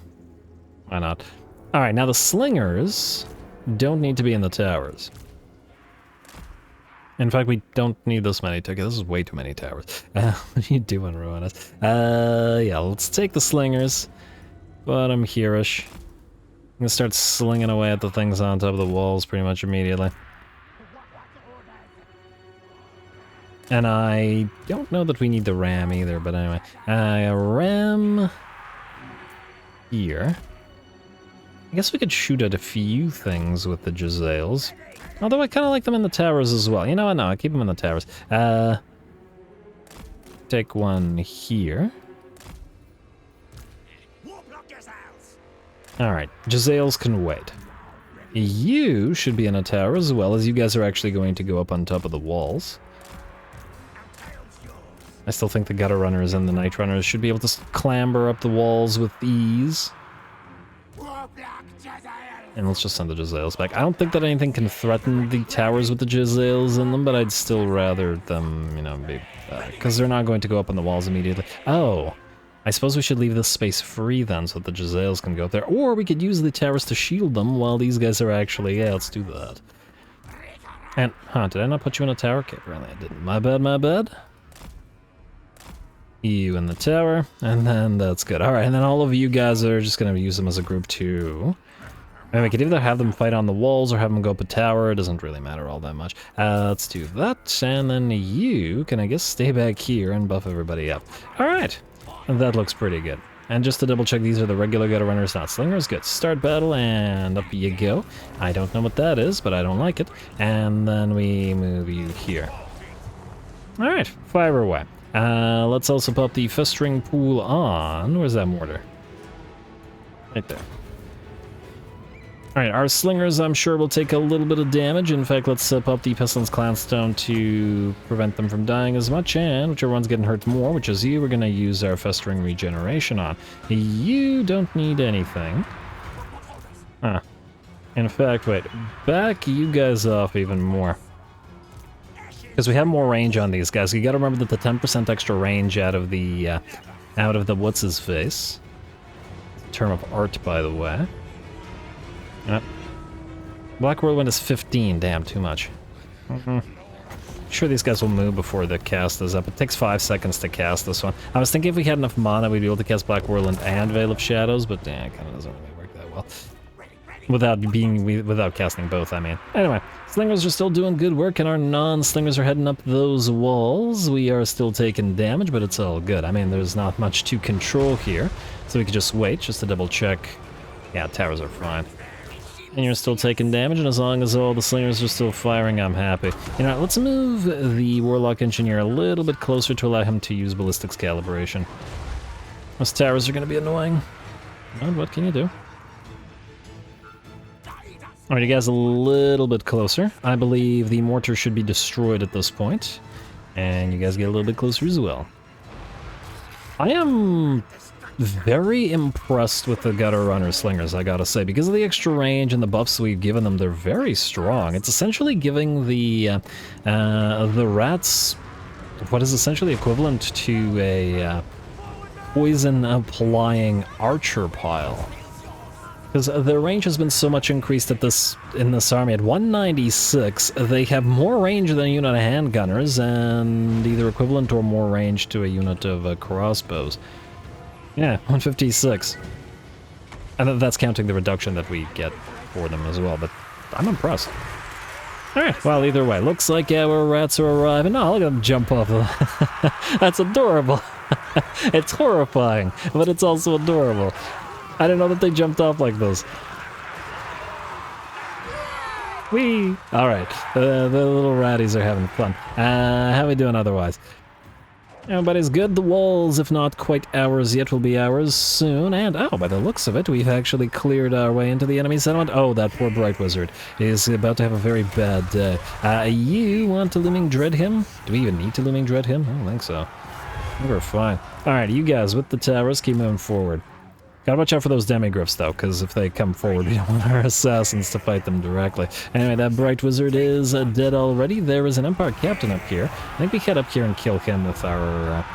Why not? Alright, now the slingers don't need to be in the towers. In fact, we don't need this many tickets. This is way too many towers. What are you doing, Ruinous? Yeah, let's take the slingers. Bottom here-ish. I'm gonna start slinging away at the things on top of the walls pretty much immediately. And I don't know that we need the ram either, but anyway. Ram here. I guess we could shoot at a few things with the Jezzails. Although I kind of like them in the towers as well. You know what? No, I keep them in the towers. Take one here. Alright, Jezzails can wait. You should be in a tower as well, as you guys are actually going to go up on top of the walls. I still think the Gutter Runners and the Night Runners should be able to clamber up the walls with ease. And let's just send the Jezzails back. I don't think that anything can threaten the towers with the Jezzails in them, but I'd still rather them, you know, be... because they're not going to go up on the walls immediately. Oh, I suppose we should leave this space free then, so that the Jezzails can go up there. Or we could use the towers to shield them while these guys are actually... Yeah, let's do that. And, did I not put you in a tower? Okay, apparently I didn't. My bad, my bad. You in the tower, and then that's good. Alright, and then all of you guys are just going to use them as a group too. And we could either have them fight on the walls or have them go up a tower. It doesn't really matter all that much. Let's do that, and then you can, I guess, stay back here and buff everybody up. Alright, that looks pretty good. And just to double check, these are the regular Gutter Runners, not Slingers. Good. Start battle, and up you go. I don't know what that is, but I don't like it. And then we move you here. Alright, fire away. Let's also pop the Festering Pool on. Where's that mortar? Right there. Alright, our slingers, I'm sure, will take a little bit of damage. In fact, let's pop the Pestilens Clanstone to prevent them from dying as much, and whichever one's getting hurt more, which is you, we're going to use our Festering Regeneration on. You don't need anything. In fact, wait, back you guys off even more. Because we have more range on these guys. You gotta remember that the 10% extra range out of the what's-his-face. Term of art, by the way. Black Whirlwind is 15. Damn, too much. Sure, these guys will move before the cast is up. It takes 5 seconds to cast this one. I was thinking if we had enough mana, we'd be able to cast Black Whirlwind and Veil of Shadows, but yeah, it kind of doesn't really work that well. Without casting both, I mean. Anyway, slingers are still doing good work, and our non-slingers are heading up those walls. We are still taking damage, but it's all good. I mean, there's not much to control here, so we could just wait, just to double check. Yeah, towers are fine. And you're still taking damage, and as long as all the slingers are still firing, I'm happy. You know, let's move the Warlock Engineer a little bit closer to allow him to use ballistics calibration. Those towers are going to be annoying. But what can you do? Alright, you guys a little bit closer. I believe the mortar should be destroyed at this point. And you guys get a little bit closer as well. I am very impressed with the Gutter Runner Slingers, I gotta say. Because of the extra range and the buffs we've given them, they're very strong. It's essentially giving the rats what is essentially equivalent to a poison-applying archer pile. Because their range has been so much increased in this army. At 196, they have more range than a unit of handgunners, and either equivalent or more range to a unit of crossbows. Yeah, 156. And that's counting the reduction that we get for them as well, but I'm impressed. Alright, well, either way, looks like our rats are arriving. Oh, look at them jump off. That's adorable. It's horrifying, but it's also adorable. I didn't know that they jumped off like this. Whee! Alright, the little ratties are having fun. How are we doing otherwise? Everybody's good. The walls, if not quite ours yet, will be ours soon. And, oh, by the looks of it, we've actually cleared our way into the enemy settlement. Oh, that poor Bright Wizard is about to have a very bad day. You want to Looming Dread him? Do we even need to Looming Dread him? I don't think so. We're fine. Alright, you guys with the towers, keep moving forward. Gotta watch out for those demigriffs, though, because if they come forward, we don't want our assassins to fight them directly. Anyway, that Bright Wizard is dead already. There is an Empire Captain up here. I think we head up here and kill him with our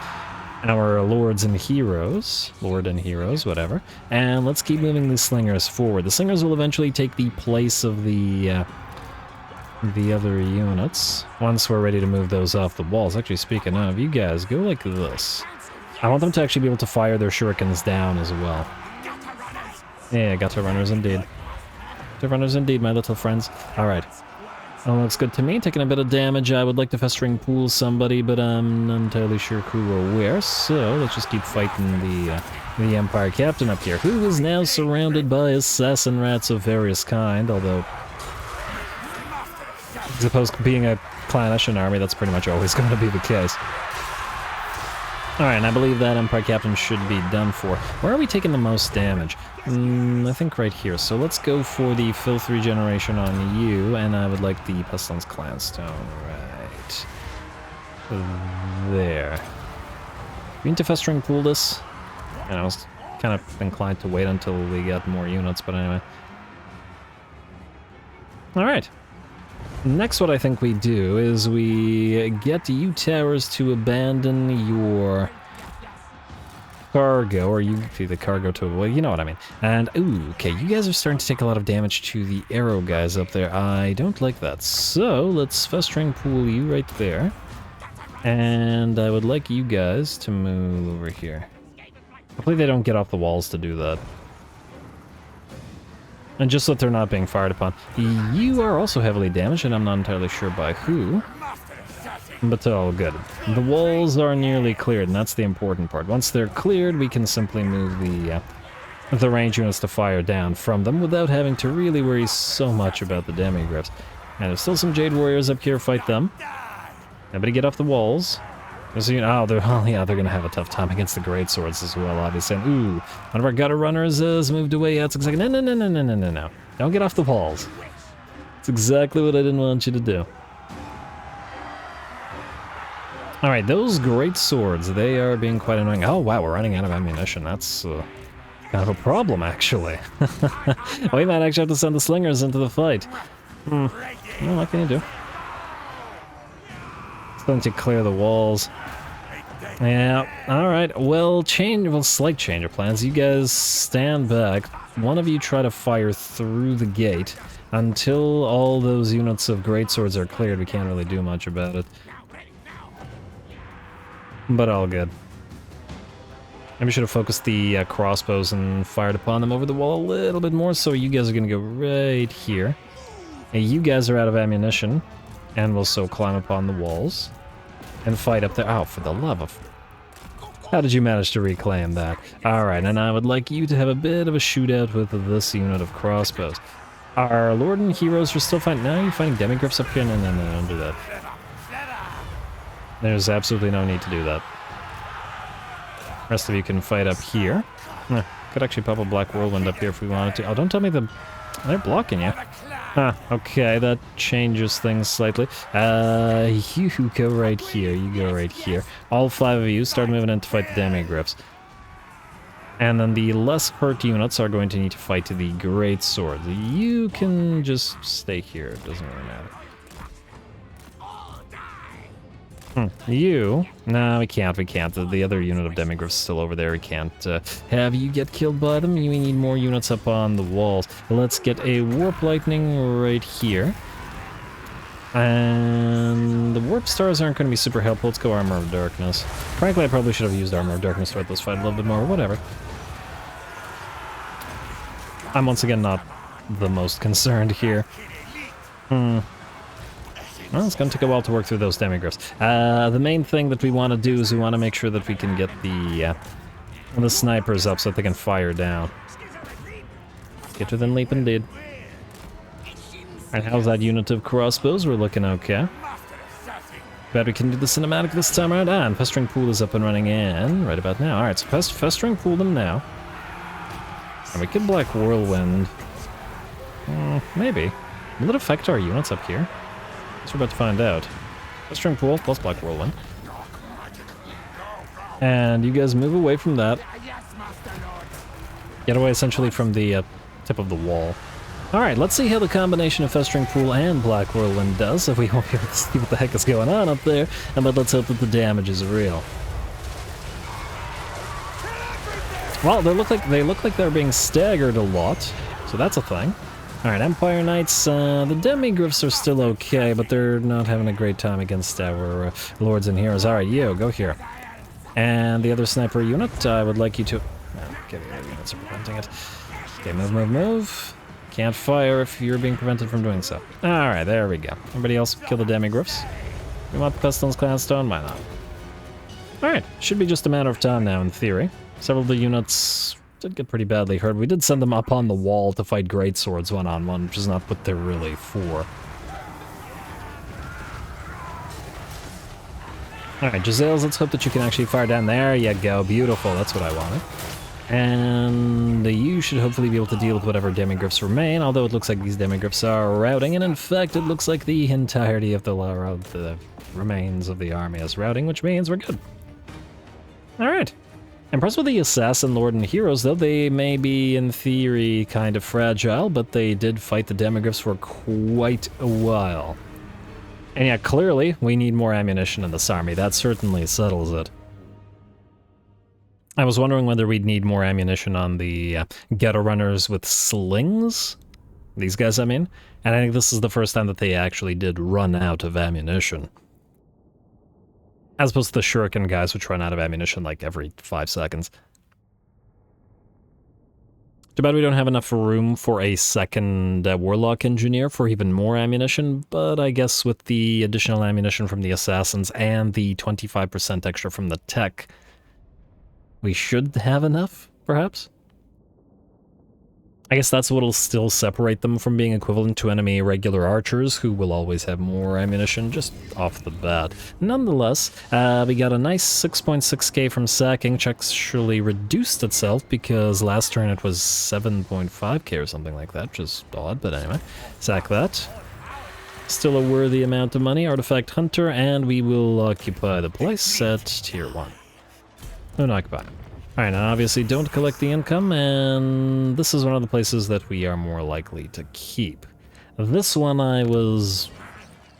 Lords and Heroes. Lord and Heroes, whatever. And let's keep moving the Slingers forward. The Slingers will eventually take the place of the other units once we're ready to move those off the walls. Actually, speaking of, you guys, go like this. I want them to actually be able to fire their shurikens down as well. Yeah, gutter runners indeed. Gutter runners indeed, my little friends. Alright. Well, looks good to me. Taking a bit of damage. I would like to Festering Pool somebody, but I'm not entirely sure who or where. So, let's just keep fighting the Empire Captain up here, who is now surrounded by assassin rats of various kind, although I suppose being a clannish army, that's pretty much always going to be the case. Alright, and I believe that Empire Captain should be done for. Where are we taking the most damage? I think right here. So let's go for the Filth Regeneration on you, and I would like the Pestilens Clanstone right there. We need to Festering Pool this. And I was kind of inclined to wait until we got more units, but anyway. Alright. Next, what I think we do is we get you towers to abandon your cargo, or you see the cargo to, well, you know what I mean. And, ooh, okay, you guys are starting to take a lot of damage to the arrow guys up there. I don't like that. So, let's Festering Pool you right there. And I would like you guys to move over here. Hopefully they don't get off the walls to do that. And just so that they're not being fired upon. You are also heavily damaged, and I'm not entirely sure by who. But all good. The walls are nearly cleared, and that's the important part. Once they're cleared, we can simply move the range units to fire down from them without having to really worry so much about the demigriffs. And there's still some Jade Warriors up here, fight them. Everybody get off the walls. Oh, they're gonna have a tough time against the great swords as well, obviously. And, ooh, one of our gutter runners has moved away. That's exactly no. Don't get off the walls. That's exactly what I didn't want you to do. All right, those great swords, they are being quite annoying. Oh wow, we're running out of ammunition. That's kind of a problem, actually. We might actually have to send the slingers into the fight. Well, what can you do? Going to clear the walls. Yeah, alright, well, slight change of plans. You guys stand back. One of you try to fire through the gate. Until all those units of greatswords are cleared, we can't really do much about it. But all good. Maybe we should have focused the crossbows and fired upon them over the wall a little bit more, so you guys are going to go right here. And you guys are out of ammunition, and will so climb upon the walls. And fight up there. Oh, for the love of... How did you manage to reclaim that? Alright, and I would like you to have a bit of a shootout with this unit of crossbows. Our Lord and Heroes are still fighting. No, you're fighting demigriffs up here? No, no, no, don't do that. There's absolutely no need to do that. The rest of you can fight up here. Could actually pop a Black Whirlwind up here if we wanted to. Oh, don't tell me they're blocking you. Okay, that changes things slightly. You go right here, you go right here. All 5 of you start moving in to fight the demigriffs. And then the less hurt units are going to need to fight the great sword. You can just stay here, it doesn't really matter. You? No, we can't. The other unit of demigriffs is still over there. We can't have you get killed by them. We need more units up on the walls. Let's get a Warp Lightning right here. And the Warp Stars aren't going to be super helpful. Let's go Armor of Darkness. Frankly, I probably should have used Armor of Darkness to fight this fight a little bit more. Whatever. I'm once again not the most concerned here. Well, it's going to take a while to work through those demigriffs. The main thing that we want to do is we want to make sure that we can get the snipers up so that they can fire down. Get within leap indeed. And how's that unit of crossbows? We're looking okay. Bet we can do the cinematic this time around. And Festering Pool is up and running in right about now. Alright, so Festering Pool them now. And we could Black Whirlwind. Maybe. Will it affect our units up here? We're about to find out. Festering Pool plus Black Whirlwind. And you guys move away from that. Get away essentially from the tip of the wall. Alright, let's see how the combination of Festering Pool and Black Whirlwind does, if we won't be able to see what the heck is going on up there, but let's hope that the damage is real. Well, they look like they're being staggered a lot, so that's a thing. Alright, Empire Knights, the demigriffs are still okay, but they're not having a great time against our lords and heroes. Alright, you, go here. And the other sniper unit, I would like you to... Okay, the other units are preventing it. Okay, move. Can't fire if you're being prevented from doing so. Alright, there we go. Everybody else kill the demigriffs. We want the Pestilens Clanstone? Why not? Alright, should be just a matter of time now, in theory. Several of the units did get pretty badly hurt. We did send them up on the wall to fight great swords one-on-one, which is not what they're really for. Alright, Giselles, let's hope that you can actually fire down. There you go, beautiful, that's what I wanted. And you should hopefully be able to deal with whatever demigriffs remain, although it looks like these demigriffs are routing, and in fact it looks like the entirety of the remains of the army is routing, which means we're good. Alright. Impressed with the Assassin Lord and Heroes, though. They may be, in theory, kind of fragile, but they did fight the demigriffs for quite a while. And yeah, clearly, we need more ammunition in this army. That certainly settles it. I was wondering whether we'd need more ammunition on the ghetto runners with slings. These guys, I mean. And I think this is the first time that they actually did run out of ammunition. As opposed to the shuriken guys, which run out of ammunition like every 5 seconds. Too bad we don't have enough room for a second Warlock Engineer for even more ammunition, but I guess with the additional ammunition from the Assassins and the 25% extra from the tech, we should have enough, perhaps? I guess that's what'll still separate them from being equivalent to enemy regular archers, who will always have more ammunition just off the bat. Nonetheless, we got a nice 6.6k from sacking, which actually reduced itself because last turn it was 7.5k or something like that, which is odd, but anyway, sack that. Still a worthy amount of money, Artifact Hunter, and we will occupy the place at tier 1. Unoccupy. Alright, now obviously don't collect the income, and this is one of the places that we are more likely to keep. This one I was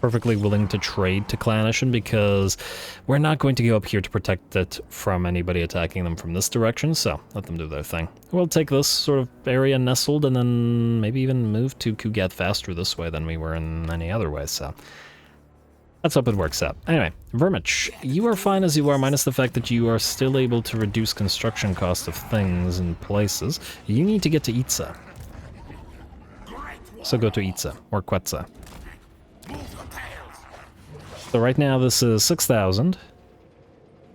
perfectly willing to trade to Clannishan because we're not going to go up here to protect it from anybody attacking them from this direction, so let them do their thing. We'll take this sort of area nestled and then maybe even move to Kugath faster this way than we were in any other way, so... let's hope it works out. Anyway, Vermich, you are fine as you are, minus the fact that you are still able to reduce construction cost of things and places. You need to get to Itza. So go to Itza, or Quetzal. So right now this is 6,000.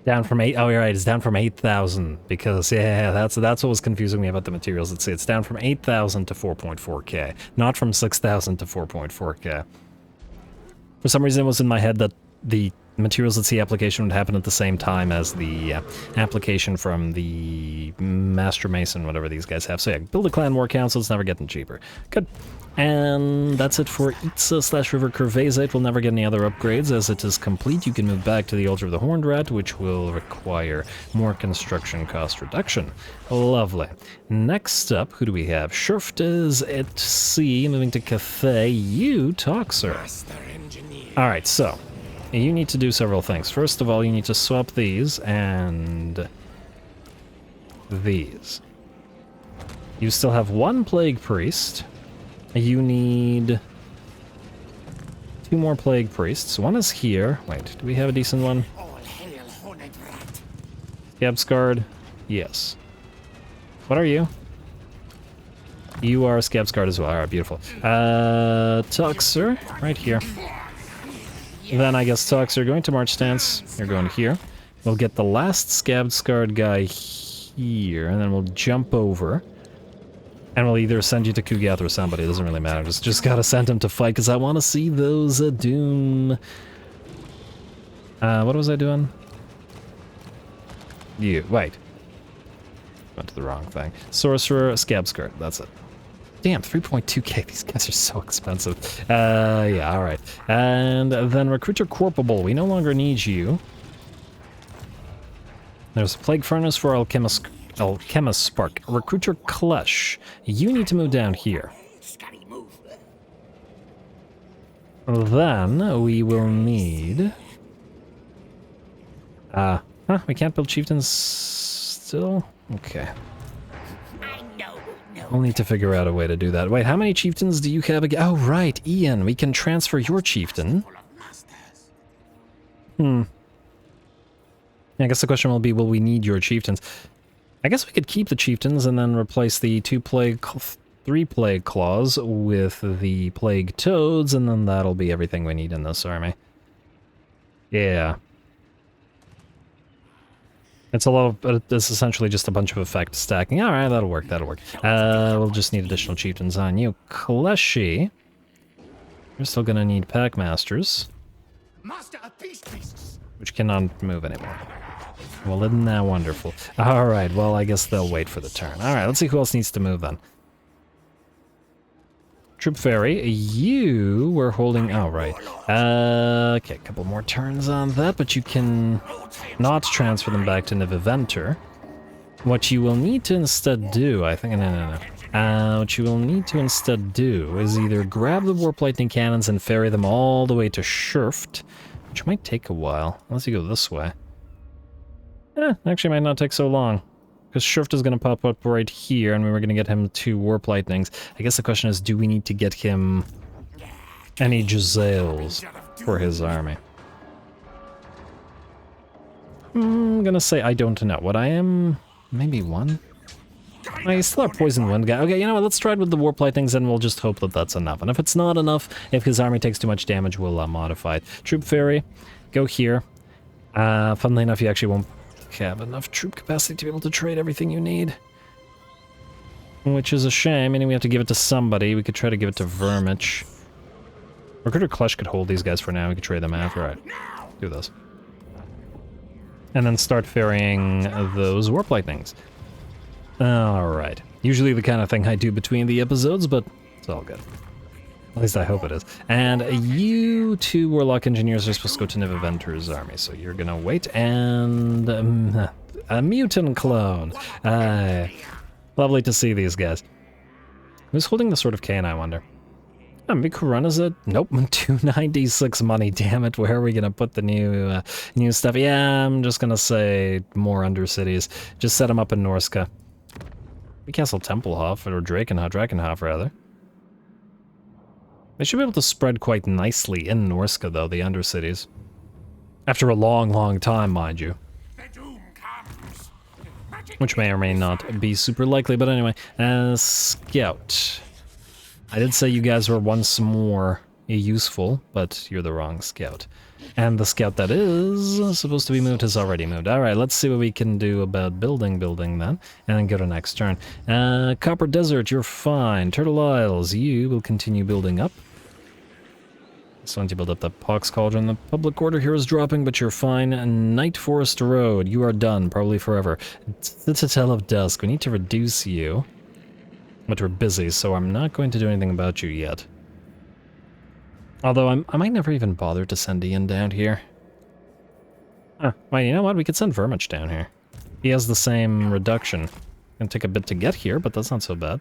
Down from 8. Oh, you're right. It's down from 8,000 because yeah, that's what was confusing me about the materials. Let's see. It's down from 8,000 to 4.4k, not from 6,000 to 4.4k. For some reason, it was in my head that the materials at sea application would happen at the same time as the application from the Master Mason, whatever these guys have. So yeah, build a clan war council. It's never getting cheaper. Good. And that's it for Itza/River Curvaisite. We'll never get any other upgrades. As it is complete, you can move back to the Altar of the Horned Rat, which will require more construction cost reduction. Lovely. Next up, who do we have? Shurft is at sea, moving to Cathay. You, Toxer. Alright, so you need to do several things. First of all, you need to swap these and these. You still have one Plague Priest. You need 2 more Plague Priests. One is here. Wait, do we have a decent one? Scabscard? Yes. What are you? You are a Scabscard as well. Alright, beautiful. Toxer, right here. Then I guess Toxer going to March Stance. You're going here. We'll get the last Scabscard guy here, and then we'll jump over. And we'll either send you to Kugath or somebody, it doesn't really matter. Just gotta send him to fight, because I want to see those Doom... what was I doing? You, wait. Went to the wrong thing. Sorcerer, Scabscard, that's it. Damn, 3.2k, these guys are so expensive. Yeah, alright. And then Recruiter Corpable, we no longer need you. There's a Plague Furnace for Alchemist Spark. Recruiter Clush, you need to move down here. Then we will need... we can't build chieftains still? Okay. We'll need to figure out a way to do that. Wait, how many chieftains do you have again? Oh, right, Ian, we can transfer your chieftain. I guess the question will be, will we need your chieftains? I guess we could keep the chieftains and then replace the 3 plague claws with the plague toads, and then that'll be everything we need in this army. Yeah. It's a lot of, it's essentially just a bunch of effect stacking. Alright, that'll work, that'll work. We'll just need additional chieftains on you. Kleshy. We're still gonna need Packmasters. Which cannot move anymore. Well, isn't that wonderful? Alright, well, I guess they'll wait for the turn. Alright, let's see who else needs to move then. Troop Ferry, you were holding... Oh, right. Okay, a couple more turns on that, but you can not transfer them back to Niviventer. What you will need to instead do, I think... No. What you will need to instead do is either grab the Warp Lightning Cannons and ferry them all the way to Shurft, which might take a while, unless you go this way. Actually might not take so long. Because Shurft is going to pop up right here, and we were going to get him 2 Warp Lightnings. I guess the question is, do we need to get him any Jezzails for his army? I'm going to say I don't know. What I am... maybe 1? I still have Poison Wind guy. Okay, you know what? Let's try it with the Warp Lightnings, and we'll just hope that that's enough. And if it's not enough, if his army takes too much damage, we'll modify it. Troop Ferry, go here. Funnily enough, you actually won't have enough troop capacity to be able to trade everything you need. Which is a shame, meaning we have to give it to somebody. We could try to give it to Vermich. Recruiter Clush could hold these guys for now. We could trade them after. Alright, do this. And then start ferrying those Warp Lightnings. Alright. Usually the kind of thing I do between the episodes, but it's all good. At least I hope it is. And you 2 Warlock Engineers are supposed to go to Niviventer's army, so you're gonna wait, and... a mutant clone! Lovely to see these guys. Who's holding the Sword of Cain, I wonder? Mikurun, is it? Nope, 296 money, damn it, where are we gonna put the new stuff? Yeah, I'm just gonna say more Undercities. Just set them up in Norska. We Castle Templehof, or Drakenhof rather. They should be able to spread quite nicely in Norska, though, the Undercities. After a long, long time, mind you. Which may or may not be super likely, but anyway. Scout. I did say you guys were once more useful, but you're the wrong scout. And the scout that is supposed to be moved has already moved. Alright, let's see what we can do about building then, and then go to next turn. Copper Desert, you're fine. Turtle Isles, you will continue building up. So once you build up the Pox Cauldron, the public order here is dropping, but you're fine. Night Forest Road, you are done, probably forever. Citadel of Dusk, we need to reduce you. But we're busy, so I'm not going to do anything about you yet. Although I might never even bother to send Ian down here. Well, you know what? We could send Vermich down here. He has the same reduction. Gonna take a bit to get here, but that's not so bad.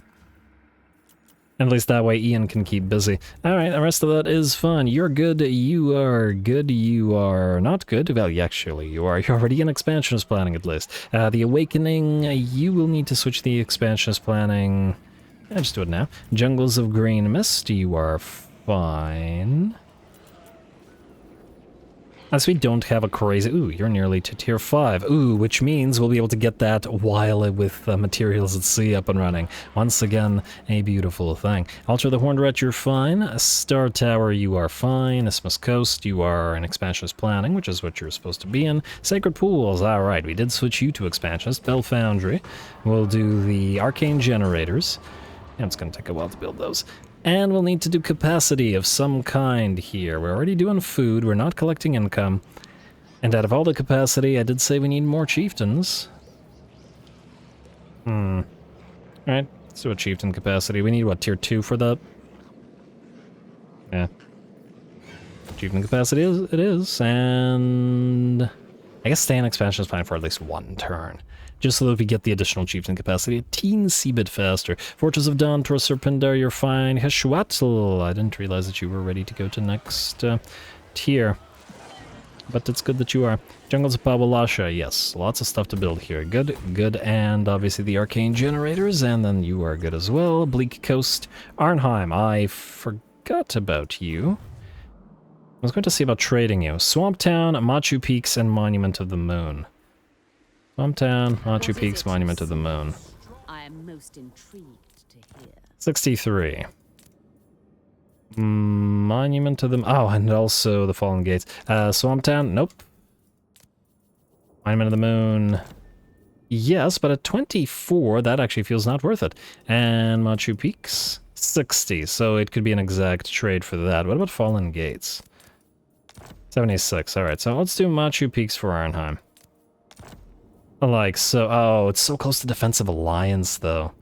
At least that way Ian can keep busy. Alright, the rest of that is fun. You're good, you are good, you are not good. Well, actually, you are. You're already in expansionist planning at least. The Awakening, you will need to switch the expansionist planning. Yeah, just do it now. Jungles of Green Mist, you are fine. As we don't have a crazy... Ooh, you're nearly to tier 5. Ooh, which means we'll be able to get that while with materials at sea up and running. Once again, a beautiful thing. Altar the Horned Rat, you're fine. Star Tower, you are fine. Isthmus Coast, you are in expansionist planning, which is what you're supposed to be in. Sacred Pools, alright, we did switch you to expansionist. Bell Foundry, we'll do the Arcane Generators. Yeah, it's going to take a while to build those. And we'll need to do capacity of some kind here. We're already doing food, we're not collecting income. And out of all the capacity, I did say we need more chieftains. Alright, let's do a chieftain capacity. We need, what, tier 2 for that? Yeah. Chieftain capacity it is, and... I guess stay in expansion is fine for at least one turn. Just so that we get the additional chieftain capacity a teensy bit faster. Fortress of Dawn, Tor Surpindar, you're fine. Heshwatl, I didn't realize that you were ready to go to next tier. But it's good that you are. Jungles of Pawalasha, yes, lots of stuff to build here. Good, good, and obviously the Arcane Generators, and then you are good as well. Bleak Coast, Arnheim, I forgot about you. I was going to see about trading you. Swamp Town, Machu Peaks, and Monument of the Moon. Swamp Town, Machu Peaks, Monument of the Moon. I am most intrigued to hear. 63. Monument of the... Oh, and also the Fallen Gates. Swamp Town, nope. Monument of the Moon, yes, but at 24, that actually feels not worth it. And Machu Peaks, 60, so it could be an exact trade for that. What about Fallen Gates? 76, alright, so let's do Machu Peaks for Arnheim. Like, so... Oh, it's so close to Defensive Alliance, though.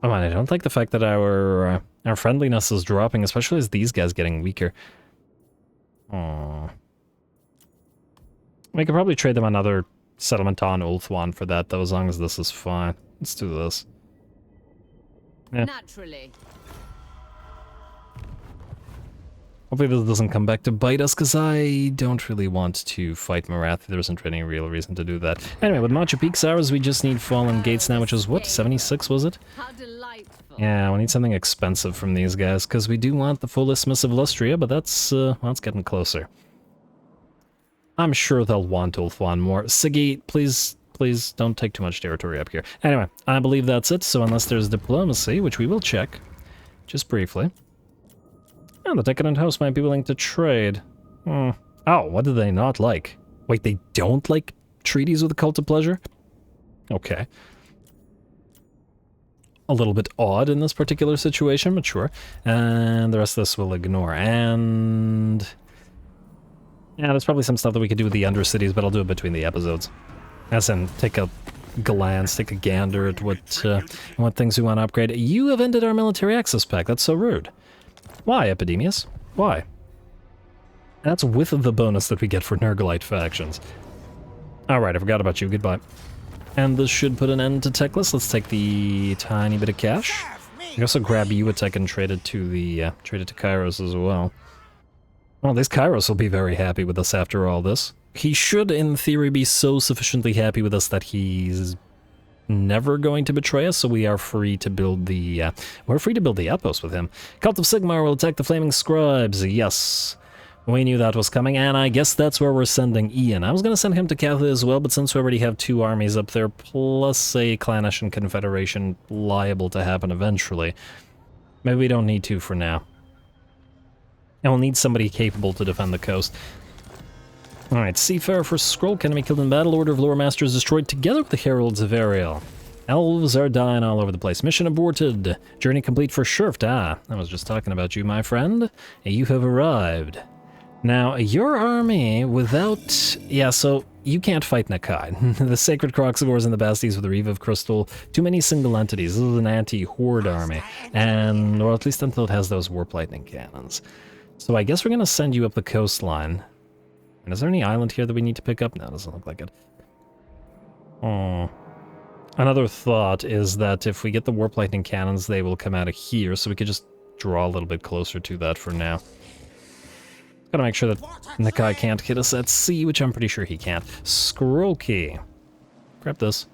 Oh man, I don't like the fact that our friendliness is dropping, especially as these guys getting weaker. Aww. We could probably trade them another settlement on Ulthuan for that, though, as long as this is fine. Let's do this. Yeah. Naturally. Hopefully this doesn't come back to bite us, because I don't really want to fight Marathi. There isn't any real reason to do that. Anyway, with Machu Picchu, we just need Fallen Gates now, which is, what, 76 was it? How delightful. Yeah, we need something expensive from these guys, because we do want the full Isthmus of Lustria, but that's, well, it's getting closer. I'm sure they'll want Ulthuan more. Siggy, please don't take too much territory up here. Anyway, I believe that's it, so unless there's diplomacy, which we will check, just briefly. Oh, the Decadent House might be willing to trade. Oh, what do they not like? Wait, they don't like treaties with the Cult of Pleasure? Okay. A little bit odd in this particular situation, but sure. And the rest of this we'll ignore. And... yeah, there's probably some stuff that we could do with the Undercities, but I'll do it between the episodes. As in, take a glance, take a gander at what things we want to upgrade. You have ended our military access pack. That's so rude. Why, Epidemius? Why? That's with the bonus that we get for Nurglite factions. Alright, I forgot about you. Goodbye. And this should put an end to TECLIS. Let's take the tiny bit of cash. We can also grab you a tech and trade it to the trade it to Kairos as well. Well, this Kairos will be very happy with us after all this. He should, in theory, be so sufficiently happy with us that he's never going to betray us, so we are free to build the, we're free to build the outpost with him. Cult of Sigmar will attack the Flaming Scribes, yes. We knew that was coming, and I guess that's where we're sending Ian. I was going to send him to Cathay as well, but since we already have 2 armies up there, plus a Clannish and Confederation liable to happen eventually, maybe we don't need to for now. And we'll need somebody capable to defend the coast. Alright, Seafarer for Skrolk, enemy killed in battle, Order of Lore Masters destroyed together with the Heralds of Ariel. Elves are dying all over the place. Mission aborted. Journey complete for Shurft. Ah, I was just talking about you, my friend. You have arrived. Now, your army without... Yeah, so you can't fight Nakai. The Sacred Croxagores and the Basties with the Reeve of Crystal. Too many single entities. This is an anti-horde army. And, or at least until it has those Warp Lightning cannons. So I guess we're going to send you up the coastline. And is there any island here that we need to pick up? No, it doesn't look like it. Oh. Another thought is that if we get the Warp Lightning cannons, they will come out of here, so we could just draw a little bit closer to that for now. Gotta make sure that Nakai can't hit us at sea, which I'm pretty sure he can't. Skrolky. Grab this.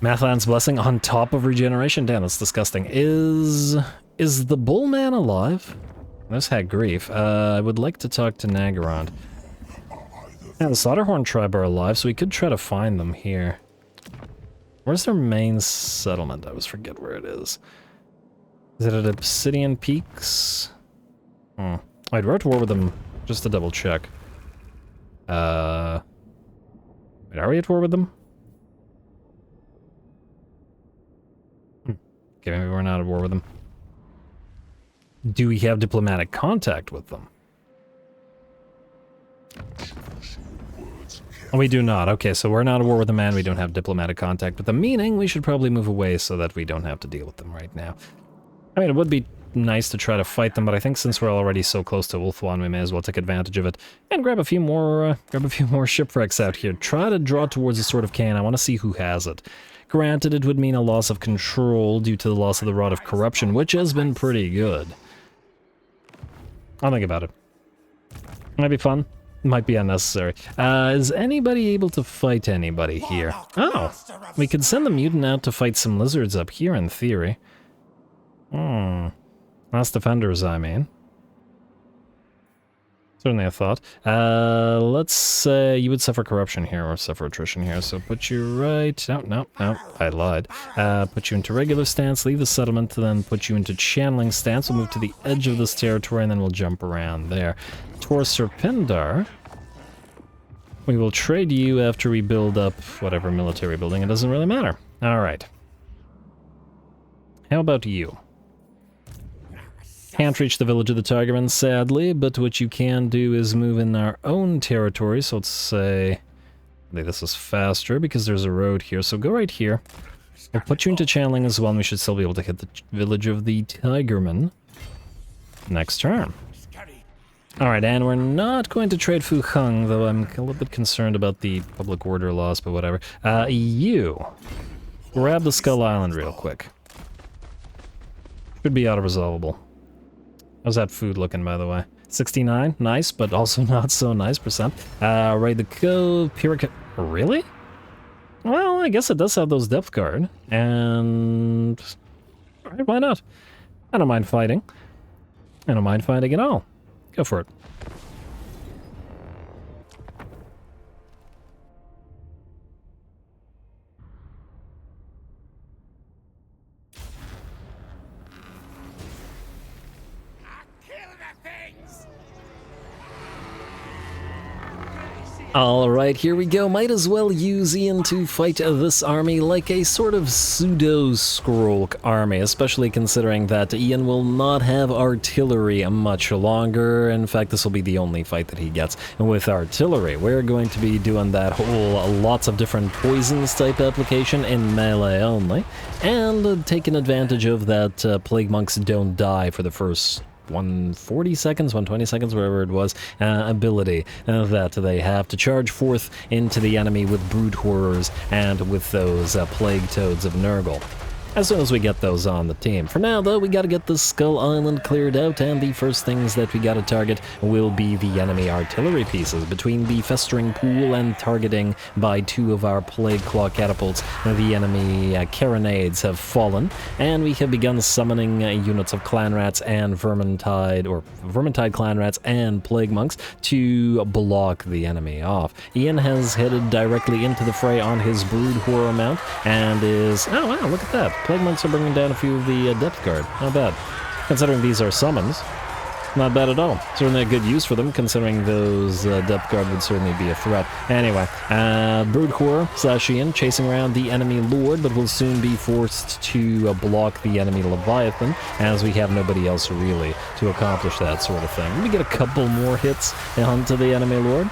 Mathlan's Blessing on top of regeneration? Damn, that's disgusting. Is the Bullman alive? This had grief. I would like to talk to Nagarond. Yeah, the Slaughterhorn tribe are alive, so we could try to find them here. Where's their main settlement? I always forget where it is. Is it at Obsidian Peaks? I'd go to war with them just to double check. Wait, are we at war with them? Okay, maybe we're not at war with them. Do we have diplomatic contact with them? We do not. Okay, so we're not at war with them and we don't have diplomatic contact with them, meaning we should probably move away so that we don't have to deal with them right now. I mean, it would be nice to try to fight them, but I think since we're already so close to Ulthuan, we may as well take advantage of it and grab a few more shipwrecks out here. Try to draw towards the Sword of Cain. I want to see who has it. Granted, it would mean a loss of control due to the loss of the Rod of Corruption, which has been pretty good. I'll think about it. Might be fun. Might be unnecessary. Is anybody able to fight anybody here? Oh, we could send the mutant out to fight some lizards up here in theory. Last defenders, I mean. Certainly a thought. Let's say you would suffer corruption here or suffer attrition here, so put you right... No, I lied. Put you into regular stance, leave the settlement, then put you into channeling stance. We'll move to the edge of this territory and then we'll jump around there. Tor Surpindar. We will trade you after we build up whatever military building. It doesn't really matter. Alright. How about you? Can't reach the village of the Tigermen, sadly, but what you can do is move in our own territory, so let's say... I think this is faster because there's a road here, so go right here. We'll put you into channeling as well, and we should still be able to hit the village of the Tigermen next turn. Alright, and we're not going to trade Fu Heng, though I'm a little bit concerned about the public order loss, but whatever. You. Grab the Skull Island real quick. Should be auto-resolvable. How's that food looking, by the way? 69, nice, but also not so nice percent. Raid the Cove, Pyrrhic... Really? Well, I guess it does have those depth guard, and... Alright, why not? I don't mind fighting. I don't mind fighting at all. Go for it. Alright, here we go. Might as well use Ian to fight this army like a sort of pseudo-Skrolk army, especially considering that Ian will not have artillery much longer. In fact, this will be the only fight that he gets with artillery. We're going to be doing that whole lots of different poisons type application in melee only, and taking advantage of that Plague Monks don't die for the first 140 seconds, 120 seconds, wherever it was, ability that they have to charge forth into the enemy with Brood Horrors and with those Plague Toads of Nurgle. As soon as we get those on the team. For now, though, we gotta get the Skull Island cleared out, and the first things that we gotta target will be the enemy artillery pieces. Between the Festering Pool and targeting by 2 of our Plague Claw catapults, the enemy carronades have fallen, and we have begun summoning units of Clan Rats and Vermintide Clan Rats and Plague Monks to block the enemy off. Ian has headed directly into the fray on his Brood Horror mount, and is... Oh wow, look at that. Plague Monks are bringing down a few of the Depth Guard. Not bad. Considering these are summons, not bad at all. Certainly a good use for them, considering those Depth Guard would certainly be a threat. Anyway, Brood Horror / Ian chasing around the enemy Lord, but will soon be forced to block the enemy Leviathan, as we have nobody else really to accomplish that sort of thing. We get a couple more hits onto the enemy Lord,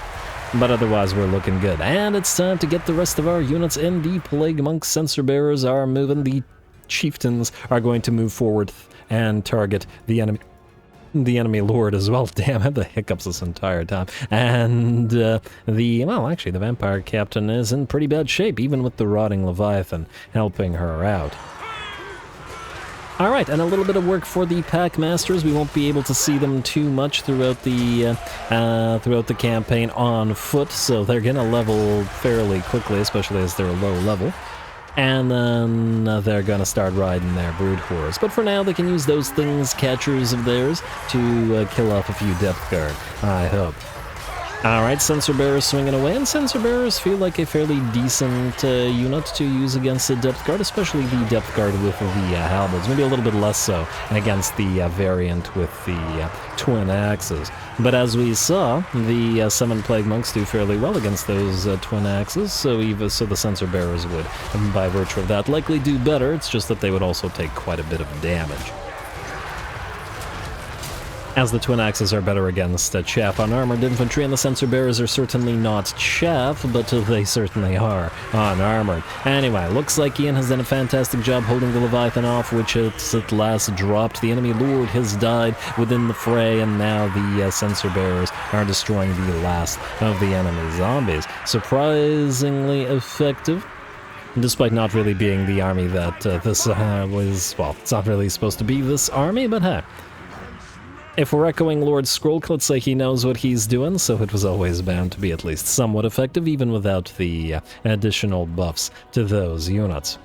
but otherwise we're looking good. And it's time to get the rest of our units in. The Plague Monk Sensor Bearers are moving. The Chieftains are going to move forward and target the enemy Lord as well. Damn, I had the hiccups this entire time. And well, actually, the Vampire Captain is in pretty bad shape, even with the Rotting Leviathan helping her out. Alright, and a little bit of work for the Pack Masters. We won't be able to see them too much throughout the campaign on foot, so they're gonna level fairly quickly, especially as they're low level. And then they're gonna start riding their Brood Horrors. But for now, they can use those things, catchers of theirs, to kill off a few Depth Guard, I hope. Alright, Sensor Bearers swinging away, and Sensor Bearers feel like a fairly decent unit to use against the Depth Guard, especially the Depth Guard with the Halberds. Maybe a little bit less so against the variant with the Twin Axes. But as we saw, the Summoned Plague Monks do fairly well against those Twin Axes, so the Sensor Bearers would, by virtue of that, likely do better. It's just that they would also take quite a bit of damage, as the Twin Axes are better against chaff on armored infantry, and the Sensor Bearers are certainly not chaff, but they certainly are unarmored. Anyway, looks like Ian has done a fantastic job holding the Leviathan off, which it's at last dropped. The enemy Lord has died within the fray, and now the Sensor Bearers are destroying the last of the enemy zombies. Surprisingly effective, despite not really being the army that this was. Well, it's not really supposed to be this army, but hey. If we're echoing Lord Skrolk, let's say he knows what he's doing, so it was always bound to be at least somewhat effective, even without the additional buffs to those units.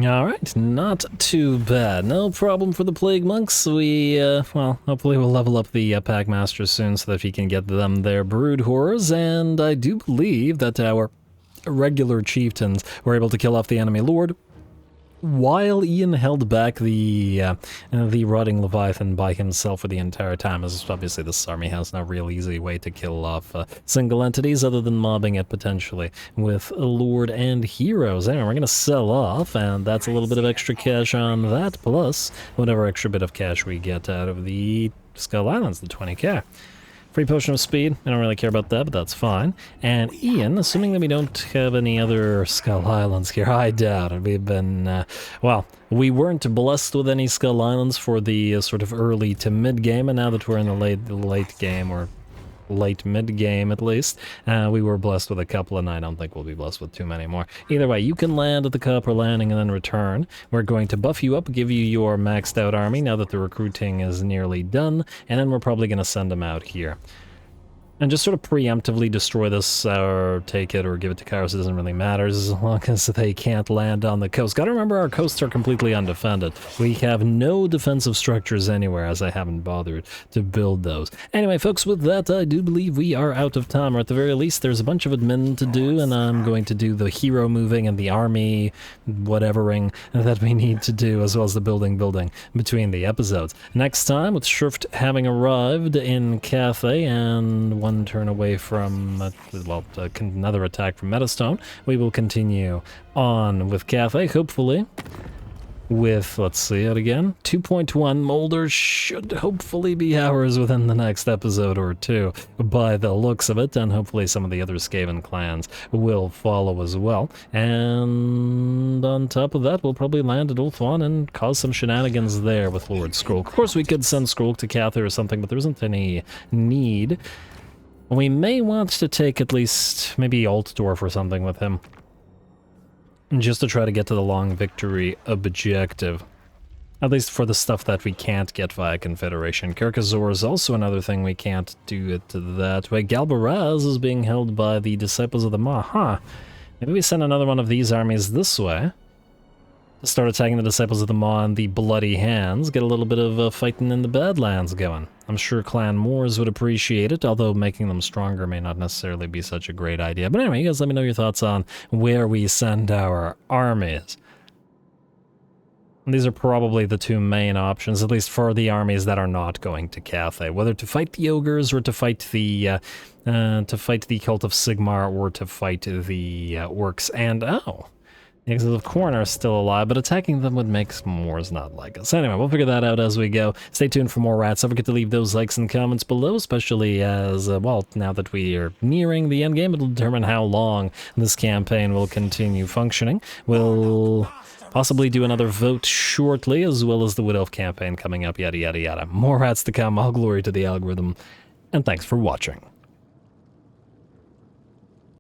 Alright, not too bad. No problem for the Plague Monks. We, well, hopefully we'll level up the Pack Masters soon so that we can get them their Brood Horrors, and I do believe that our regular Chieftains were able to kill off the enemy Lord, while Ian held back the Rotting Leviathan by himself for the entire time, as obviously this army has no real easy way to kill off single entities other than mobbing it potentially with Lord and Heroes. Anyway, we're going to sell off, and that's a little bit of extra cash on that, plus whatever extra bit of cash we get out of the Skull Islands, the 20k. Free Potion of Speed, I don't really care about that, but that's fine. And Ian, assuming that we don't have any other Skull Islands here, I doubt it. We've been, well, we weren't blessed with any Skull Islands for the sort of early to mid-game, and now that we're in the late game, or late mid-game at least, we were blessed with a couple, and I don't think we'll be blessed with too many more. Either way, you can land at the Copper Landing and then return. We're going to buff you up, give you your maxed out army now that the recruiting is nearly done, and then we're probably going to send them out here. And just sort of preemptively destroy this, or take it, or give it to Kairos. It doesn't really matter, as long as they can't land on the coast. Gotta remember, our coasts are completely undefended. We have no defensive structures anywhere, as I haven't bothered to build those. Anyway, folks, with that, I do believe we are out of time, or at the very least, there's a bunch of admin to do, and I'm going to do the hero moving and the army whatevering that we need to do, as well as the building between the episodes. Next time, with Shrift having arrived in Cathay, and one turn away from, well, another attack from Metastone, we will continue on with Cathay, hopefully with, let's see it again, 2.1 Molder should hopefully be ours within the next episode or two, by the looks of it, and hopefully some of the other Skaven clans will follow as well. And on top of that, we'll probably land at Ulthuan and cause some shenanigans there with Lord Skrolk. Of course, we could send Skrolk to Cathay or something, but there isn't any need. We may want to take at least maybe Altdorf or something with him, just to try to get to the long victory objective. At least for the stuff that we can't get via Confederation. Kirkazor is also another thing we can't do it that way. Galbaraz is being held by the Disciples of the Maw. Huh. Maybe we send another one of these armies this way. To start attacking the Disciples of the Maw and the Bloody Hands, get a little bit of fighting in the Badlands going. I'm sure Clan Moors would appreciate it, although making them stronger may not necessarily be such a great idea. But anyway, you guys let me know your thoughts on where we send our armies. And these are probably the two main options, at least for the armies that are not going to Cathay. Whether to fight the Ogres, or to fight the Cult of Sigmar, or to fight the Orcs. And, oh, the Exiles of Khorne are still alive, but attacking them would make Moors not like us. Anyway, we'll figure that out as we go. Stay tuned for more rats. Don't forget to leave those likes and comments below, especially as, well, now that we are nearing the end game, it'll determine how long this campaign will continue functioning. We'll possibly do another vote shortly, as well as the Wood Elf campaign coming up, yada yada yada. More rats to come, all glory to the algorithm, and thanks for watching.